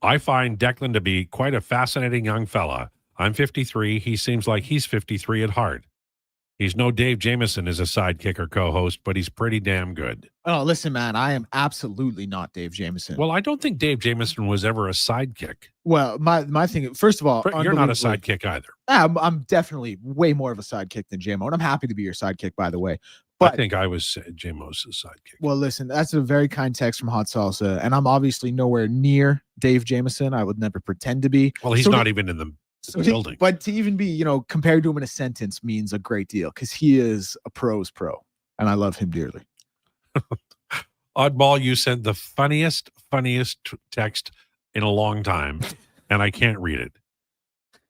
I find Declan to be quite a fascinating young fella. I'm 53. He seems like he's 53 at heart. He's no Dave Jameson as a sidekick or co-host, but he's pretty damn good. Oh, listen, man, I am absolutely not Dave Jameson. Well, I don't think Dave Jameson was ever a sidekick. Well, my thing, first of all, You're not a sidekick either. I'm definitely way more of a sidekick than JMO, and I'm happy to be your sidekick, by the way. But I think I was JMO's sidekick. Well, listen, that's a very kind text from Hot Salsa, and I'm obviously nowhere near Dave Jameson. I would never pretend to be. Well, he's not even in the building. But to even be, compared to him in a sentence means a great deal because he is a pro's pro, and I love him dearly. Oddball, you sent the funniest text in a long time, and I can't read it.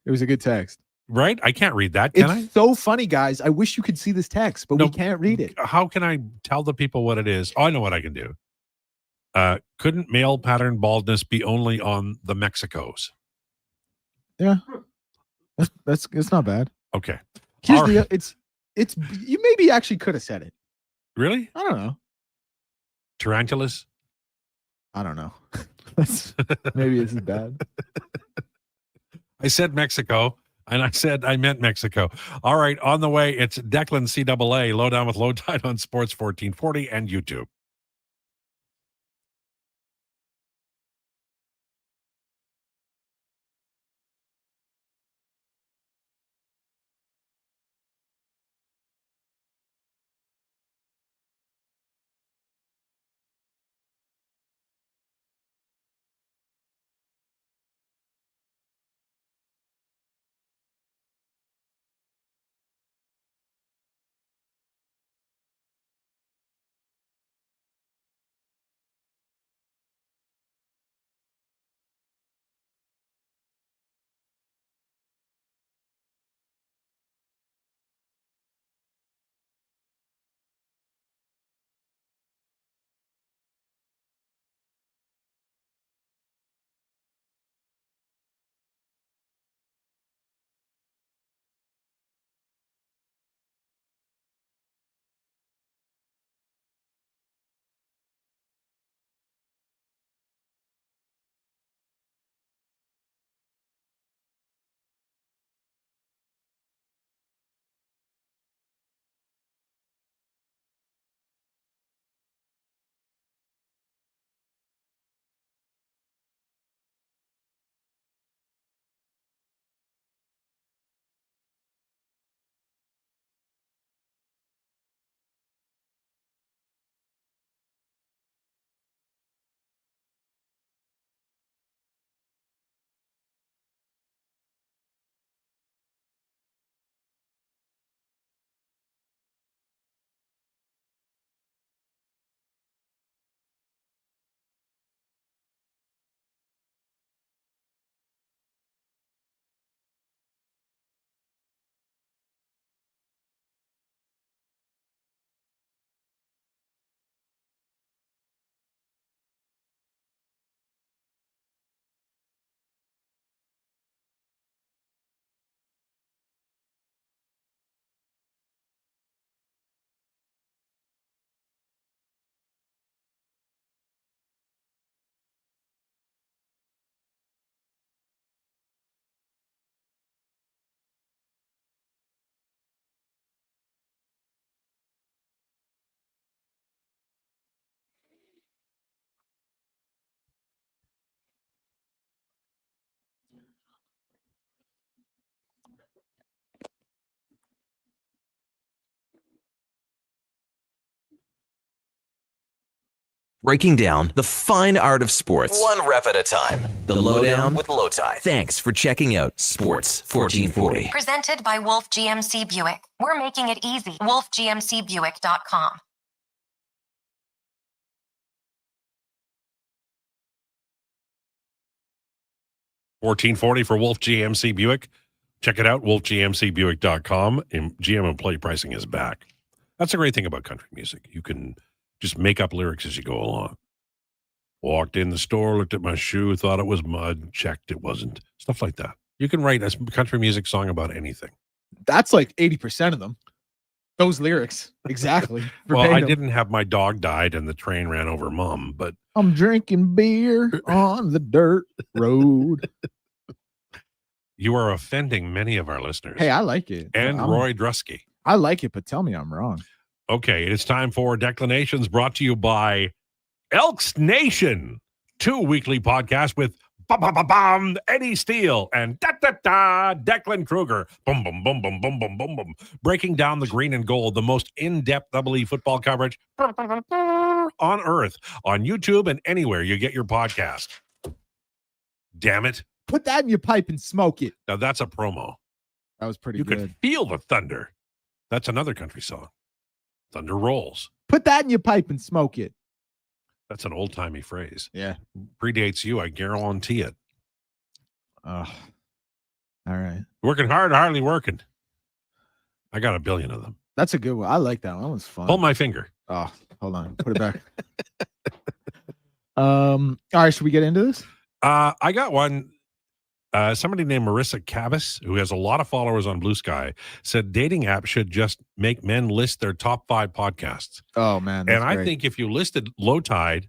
It was a good text. Right? I can't read that, can I? It's so funny, guys. I wish you could see this text, but we can't read it. How can I tell the people what it is? Oh, I know what I can do. Couldn't male pattern baldness be only on the Mexicos? Yeah. It's not bad. Okay. It's you maybe actually could have said it. Really? I don't know. Tarantulas? I don't know. Maybe this is bad. I said Mexico, and I said I meant Mexico. All right, on the way, it's Declan CAA, Lowdown with Lowetide on Sports 1440 and YouTube. Breaking down the fine art of sports, one rep at a time. The Lowdown with Lowetide. Thanks for checking out Sports 1440. Presented by Wolf GMC Buick. We're making it easy. WolfGMCBuick.com. $14.40 for Wolf GMC Buick. Check it out, wolfgmcbuick.com. And GM employee pricing is back. That's a great thing about country music. You can just make up lyrics as you go along. Walked in the store, looked at my shoe, thought it was mud, checked it wasn't. Stuff like that. You can write a country music song about anything. That's like 80% of them. Those lyrics. Exactly. Well, I Verbatim. didn't have my dog died and the train ran over mom, but I'm drinking beer on the dirt road. you are offending many of our listeners. Hey, I like it. And Roy Drusky. I like it, but tell me I'm wrong. Okay, it's time for Declinations, brought to you by Elks Nation, 2 weekly podcasts with Eddie Steele and Declan Krueger. Boom, boom, boom, boom, boom, boom, boom, boom. Breaking down the green and gold, the most in-depth double-E football coverage on earth, on YouTube and anywhere you get your podcast. Damn it. Put that in your pipe and smoke it. Now that's a promo. That was pretty You good. could feel the thunder. That's another country song. Thunder rolls. Put that in your pipe and smoke it. That's an old-timey phrase. Yeah. Predates you, I guarantee it. Oh, all right. Working hard, hardly working. I got a billion of them. That's a good one. I like that one. That was fun. Hold my finger. Oh, hold on. Put it back. All right. Should we get into this? I got one. Somebody named Marissa Cabas, who has a lot of followers on Blue Sky, said dating apps should just make men list their top 5 podcasts. Oh, man. And I think if you listed Lowetide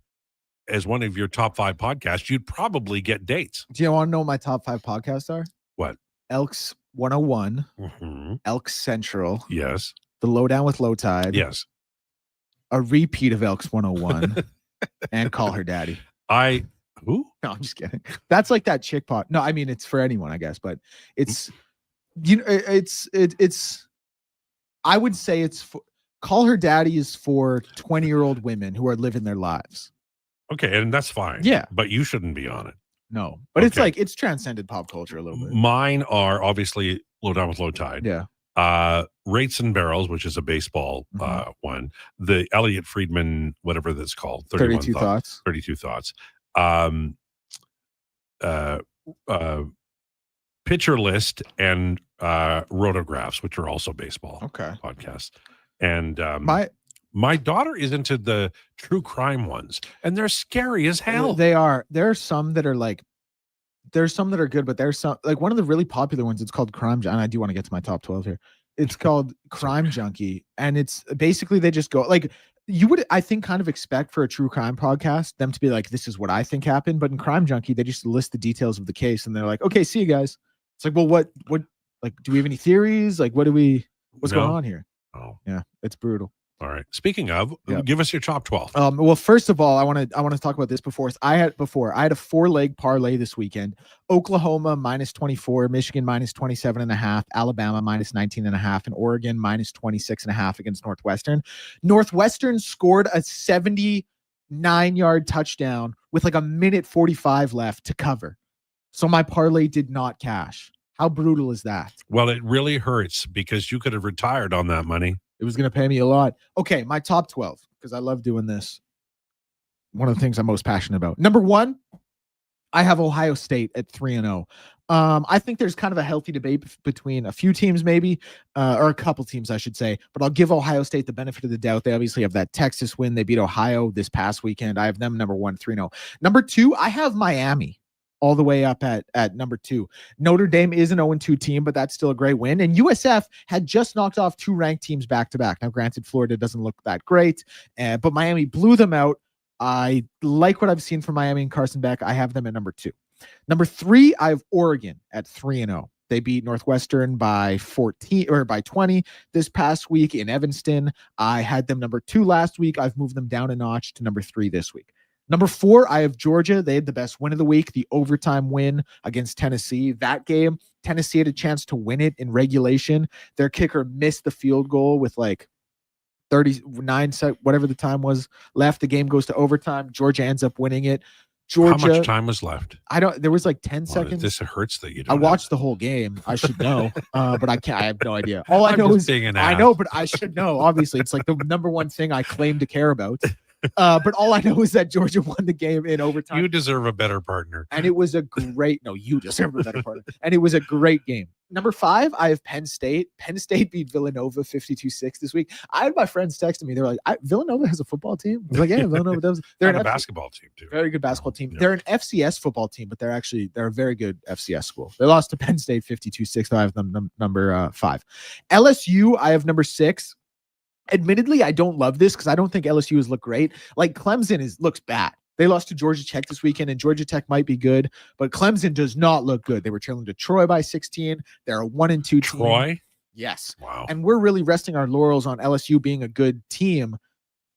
as one of your top 5 podcasts, you'd probably get dates. Do you want to know what my top 5 podcasts are? What? Elks 101, Elks Central. Yes. The Lowdown with Lowetide. Yes. A repeat of Elks 101 and Call Her Daddy. Who? No, I'm just kidding. That's like that chick pod. No, I mean it's for anyone, I guess, but it's it's I would say it's for Call Her Daddy is for 20-year-old women who are living their lives. Okay, and that's fine. Yeah. But you shouldn't be on it. No. But it's like it's transcended pop culture a little bit. Mine are obviously Lowdown with Lowetide. Yeah. Rates and Barrels, which is a baseball one. The Elliot Friedman, whatever that's called. 32 Thoughts. 32 Thoughts. Pitcher List and Rotographs, which are also baseball podcasts. And my daughter is into the true crime ones, and they're scary as hell. They are. There are some that are like, there's some that are good, but there's some like one of the really popular ones. It's called Crime. And I do want to get to my top 12 here. It's called Crime Junkie, and it's basically they just go like. You would, I think, kind of expect for a true crime podcast them to be like, this is what I think happened. But in Crime Junkie, they just list the details of the case and they're like, okay, see you guys. It's like, well, what, like, do we have any theories? Like, what's going on here? Oh, yeah, it's brutal. All right. Speaking of, give us your top 12. Well, first of all, I want to talk about this before. I had a 4-leg parlay this weekend. Oklahoma -24, Michigan -27.5, Alabama -19.5, and Oregon -26.5 against Northwestern. Northwestern scored a 79-yard touchdown with like a minute 45 left to cover. So my parlay did not cash. How brutal is that? Well, it really hurts because you could have retired on that money. It was going to pay me a lot. Okay, my top 12, because I love doing this. One of the things I'm most passionate about. Number 1, I have Ohio State at 3-0. I think there's kind of a healthy debate between a few teams maybe, or a couple teams, I should say. But I'll give Ohio State the benefit of the doubt. They obviously have that Texas win. They beat Ohio this past weekend. I have them number 1, 3-0. Number 2, I have Miami all the way up at number 2. Notre Dame is an 0-2 team, but that's still a great win. And USF had just knocked off 2 ranked teams back-to-back. Now, granted, Florida doesn't look that great, but Miami blew them out. I like what I've seen from Miami and Carson Beck. I have them at number 2. Number 3, I have Oregon at 3-0. They beat Northwestern by 14 or by 20 this past week in Evanston. I had them number 2 last week. I've moved them down a notch to number 3 this week. Number 4, I have Georgia. They had the best win of the week, the overtime win against Tennessee. That game, Tennessee had a chance to win it in regulation. Their kicker missed the field goal with like 39 whatever the time was left. The game goes to overtime. Georgia ends up winning it. Georgia. How much time was left? There was like 10 seconds. This hurts that you don't. I watched the whole game. I should know, but I can't. I have no idea. All I know is being an I ass. know, but I should know. Obviously, it's like the number one thing I claim to care about. But all I know is that Georgia won the game in overtime. You deserve a better partner. And it was a great, no, you deserve a better partner. And it was a great game. Number 5, I have Penn State. Penn State beat Villanova 52-6 this week. I had my friends texting me. They were like, Villanova has a football team? I was like, yeah, Villanova does. They're a basketball team, too. Very good basketball team. They're an FCS football team, but they're a very good FCS school. They lost to Penn State 52-6. So I have them number 5. LSU, I have number 6. Admittedly, I don't love this because I don't think LSU has looked great. Like Clemson looks bad. They lost to Georgia Tech this weekend, and Georgia Tech might be good, but Clemson does not look good. They were trailing to Troy by 16. They're a 1-2 team. Troy? Yes. Wow. And we're really resting our laurels on LSU being a good team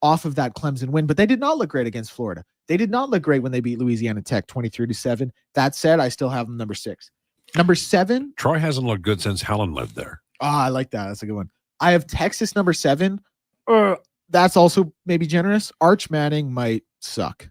off of that Clemson win, but they did not look great against Florida. They did not look great when they beat Louisiana Tech 23-7. That said, I still have them number 6. Number 7. Troy hasn't looked good since Helen lived there. I like that. That's a good one. I have Texas number 7. That's also maybe generous. Arch Manning might suck.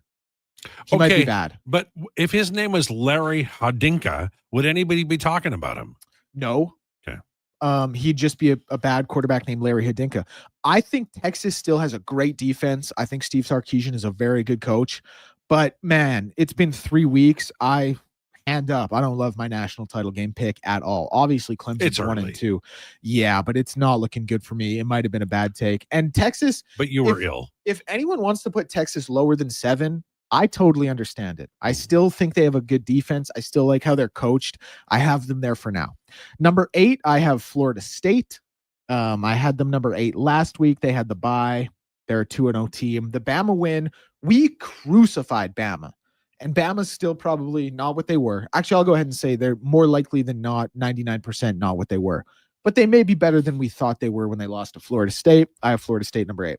He might be bad. But if his name was Larry Hadinka, would anybody be talking about him? No. Okay. He'd just be a bad quarterback named Larry Hadinka. I think Texas still has a great defense. I think Steve Sarkisian is a very good coach. But, man, it's been 3 weeks. Hand up. I don't love my national title game pick at all. Obviously, Clemson's 1-2. Yeah, but it's not looking good for me. It might have been a bad take. And Texas. But you were ill. If anyone wants to put Texas lower than 7, I totally understand it. I still think they have a good defense. I still like how they're coached. I have them there for now. Number 8, I have Florida State. I had them number 8 last week. They had the bye. They're a 2-0 team. The Bama win, we crucified Bama. And Bama's still probably not what they were. Actually, I'll go ahead and say they're more likely than not, 99% not what they were. But they may be better than we thought they were when they lost to Florida State. I have Florida State number 8.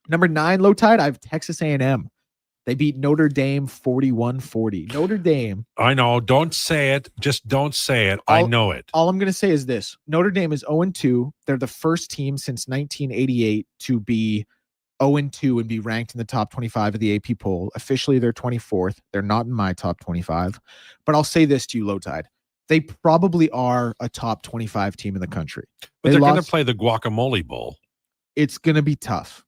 Number 9, Lowetide, I have Texas A&M. They beat Notre Dame 41-40. Notre Dame. I know. Don't say it. Just don't say it. I know it. All I'm going to say is this. Notre Dame is 0-2. They're the first team since 1988 to be 0-2 and be ranked in the top 25 of the AP poll. Officially, they're 24th. They're not in my top 25. But I'll say this to you, Lowetide. They probably are a top 25 team in the country. But they're going to play the Guacamole Bowl. It's going to be tough.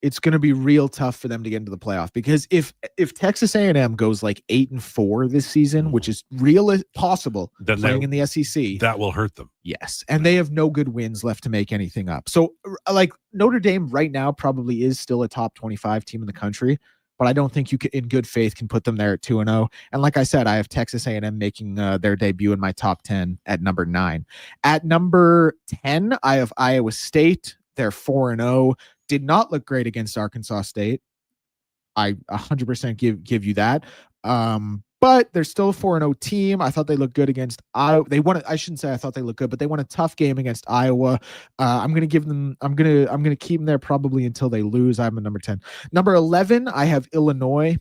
It's going to be real tough for them to get into the playoff because if Texas A&M goes like 8-4 this season, which is real possible playing in the SEC, that will hurt them. Yes. And they have no good wins left to make anything up. So like Notre Dame right now probably is still a top 25 team in the country, but I don't think you can, in good faith, can put them there at 2-0. And like I said, I have Texas A&M making their debut in my top 10 at number 9. At number 10, I have Iowa State. They're 4-0. Did not look great against Arkansas State. I 100% give you that. But they're still a 4-0 team. I thought they looked good against Iowa. They won. I shouldn't say I thought they looked good, but they won a tough game against Iowa. I'm going to give them. I'm going to keep them there probably until they lose. I'm a number 10. Number 11, I have Illinois.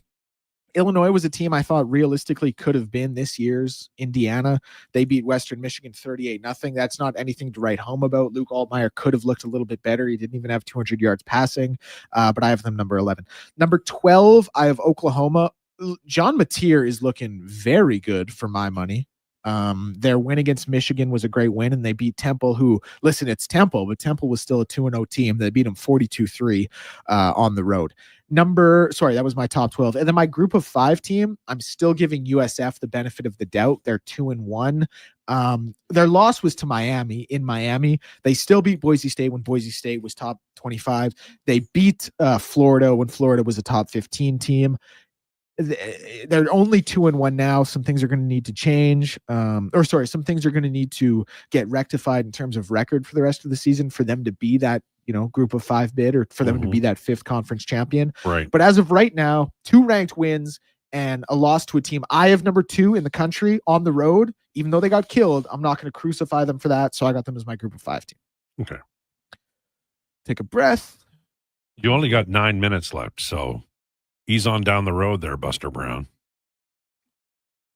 Illinois was a team I thought realistically could have been this year's Indiana. They beat Western Michigan 38-0. That's not anything to write home about. Luke Altmaier could have looked a little bit better. He didn't even have 200 yards passing, but I have them number 11. Number 12, I have Oklahoma. John Mateer is looking very good for my money. Their win against Michigan was a great win, and they beat Temple, who, listen, it's Temple, but Temple was still a 2-0 team. They beat them 42-3 on the road. That was my top 12. And then my group of 5 team, I'm still giving USF the benefit of the doubt. They're 2-1. Their loss was to Miami in Miami. They still beat Boise State when Boise State was top 25. They beat Florida when Florida was a top 15 team. They're only 2-1 now. Some things are going to need to change. Some things are going to need to get rectified in terms of record for the rest of the season for them to be that, group of 5 bid, or for them to be that 5th conference champion. Right. But as of right now, 2 ranked wins and a loss to a team I have number 2 in the country on the road. Even though they got killed, I'm not going to crucify them for that. So I got them as my group of 5 team. Okay. Take a breath. You only got 9 minutes left, so ease on down the road there, Buster Brown.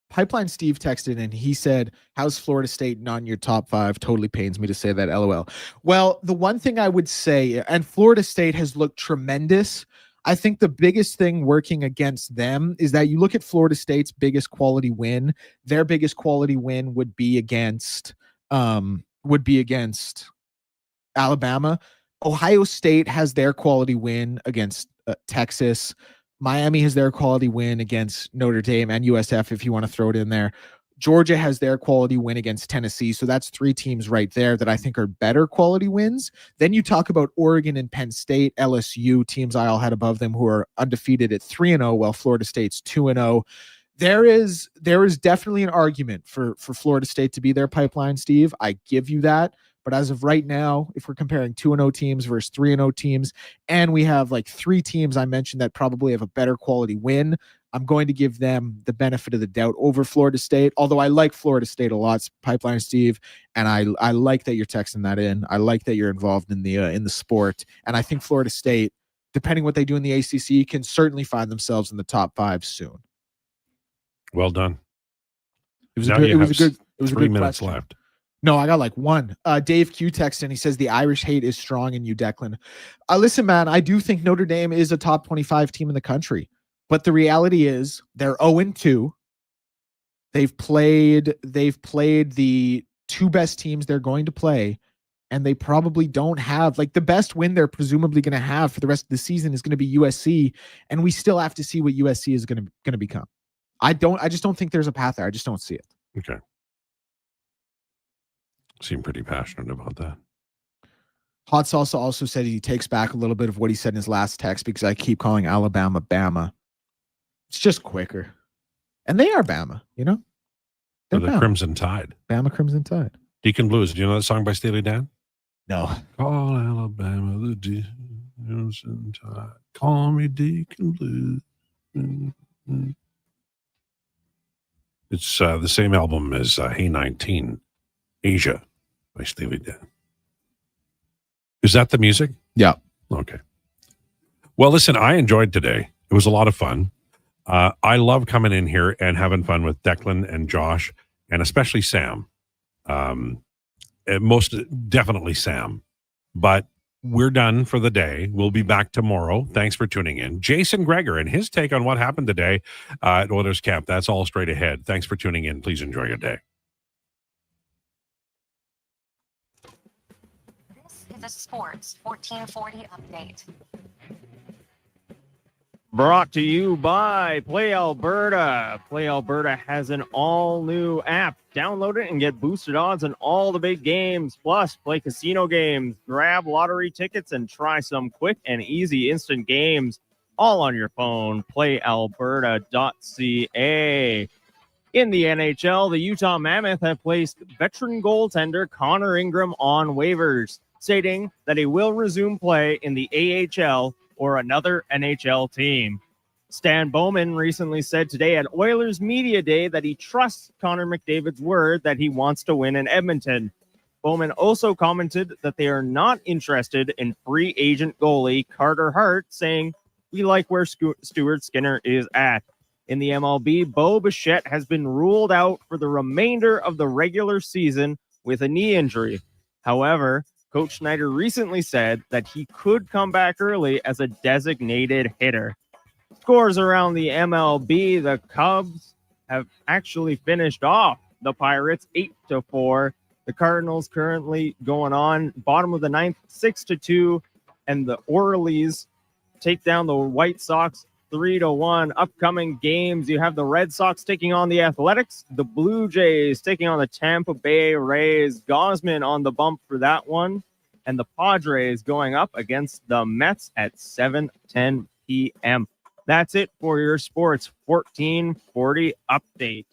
Pipeline Steve texted and he said, how's Florida State not in your top 5? Totally pains me to say that, LOL. Well, the one thing I would say, and Florida State has looked tremendous. I think the biggest thing working against them is that you look at Florida State's biggest quality win. Their biggest quality win would be against Alabama. Ohio State has their quality win against Texas. Miami has their quality win against Notre Dame and USF, if you want to throw it in there. Georgia has their quality win against Tennessee. So that's 3 teams right there that I think are better quality wins. Then you talk about Oregon and Penn State, LSU, teams I all had above them who are undefeated at 3-0, while Florida State's 2-0. There is definitely an argument for Florida State to be their pipeline, Steve. I give you that. But as of right now, if we're comparing 2-0 teams versus 3-0 teams, and we have like 3 teams I mentioned that probably have a better quality win, I'm going to give them the benefit of the doubt over Florida State. Although I like Florida State a lot, Pipeline Steve, and I like that you're texting that in. I like that you're involved in the sport, and I think Florida State, depending what they do in the ACC, can certainly find themselves in the top 5 soon. Well done. It was a good 3 minutes question. left. No, I got like 1. Dave Q texted and he says the Irish hate is strong in you, Declan. Listen, man, I do think Notre Dame is a top 25 team in the country, but the reality is they're 0-2. They've played the 2 best teams they're going to play, and they probably don't have like the best win they're presumably going to have for the rest of the season is going to be USC, and we still have to see what USC is going to become. I just don't think there's a path there. I just don't see it. Okay. Seem pretty passionate about that. Hot Salsa also said he takes back a little bit of what he said in his last text because I keep calling Alabama Bama. It's just quicker. And they are Bama, you know? They're the Crimson Tide. Bama Crimson Tide. Deacon Blues. Do you know that song by Steely Dan? No. Call Alabama the Crimson Tide. Call me Deacon Blues. Mm-hmm. It's the same album as Hey 19, Asia by Steely Dan. Is that the music? Yeah. Okay. Well, listen, I enjoyed today. It was a lot of fun. I love coming in here and having fun with Declan and Josh, and especially Sam. Most definitely Sam. But we're done for the day. We'll be back tomorrow. Thanks for tuning in. Jason Greger and his take on what happened today at Oilers Camp. That's all straight ahead. Thanks for tuning in. Please enjoy your day. This is a Sports 1440 update. Brought to you by Play Alberta. Play Alberta has an all-new app. Download it and get boosted odds on all the big games. Plus, play casino games, grab lottery tickets, and try some quick and easy instant games all on your phone. PlayAlberta.ca. In the NHL, the Utah Mammoth have placed veteran goaltender Connor Ingram on waivers, stating that he will resume play in the AHL or another NHL team. Stan Bowman recently said today at Oilers Media Day that he trusts Connor McDavid's word that he wants to win in Edmonton. Bowman also commented that they are not interested in free agent goalie Carter Hart, saying, "We like where Stuart Skinner is at." In the MLB, Bo Bichette has been ruled out for the remainder of the regular season with a knee injury. However, Coach Schneider recently said that he could come back early as a designated hitter. Scores around the MLB, the Cubs have actually finished off the Pirates 8-4. The Cardinals currently going on bottom of the ninth, 6-2, and the Orioles take down the White Sox 3-1. Upcoming games, you have the Red Sox taking on the Athletics, the Blue Jays taking on the Tampa Bay Rays. Gosman on the bump for that one, and the Padres going up against the Mets at 7:10 p.m. That's it for your Sports 1440 update.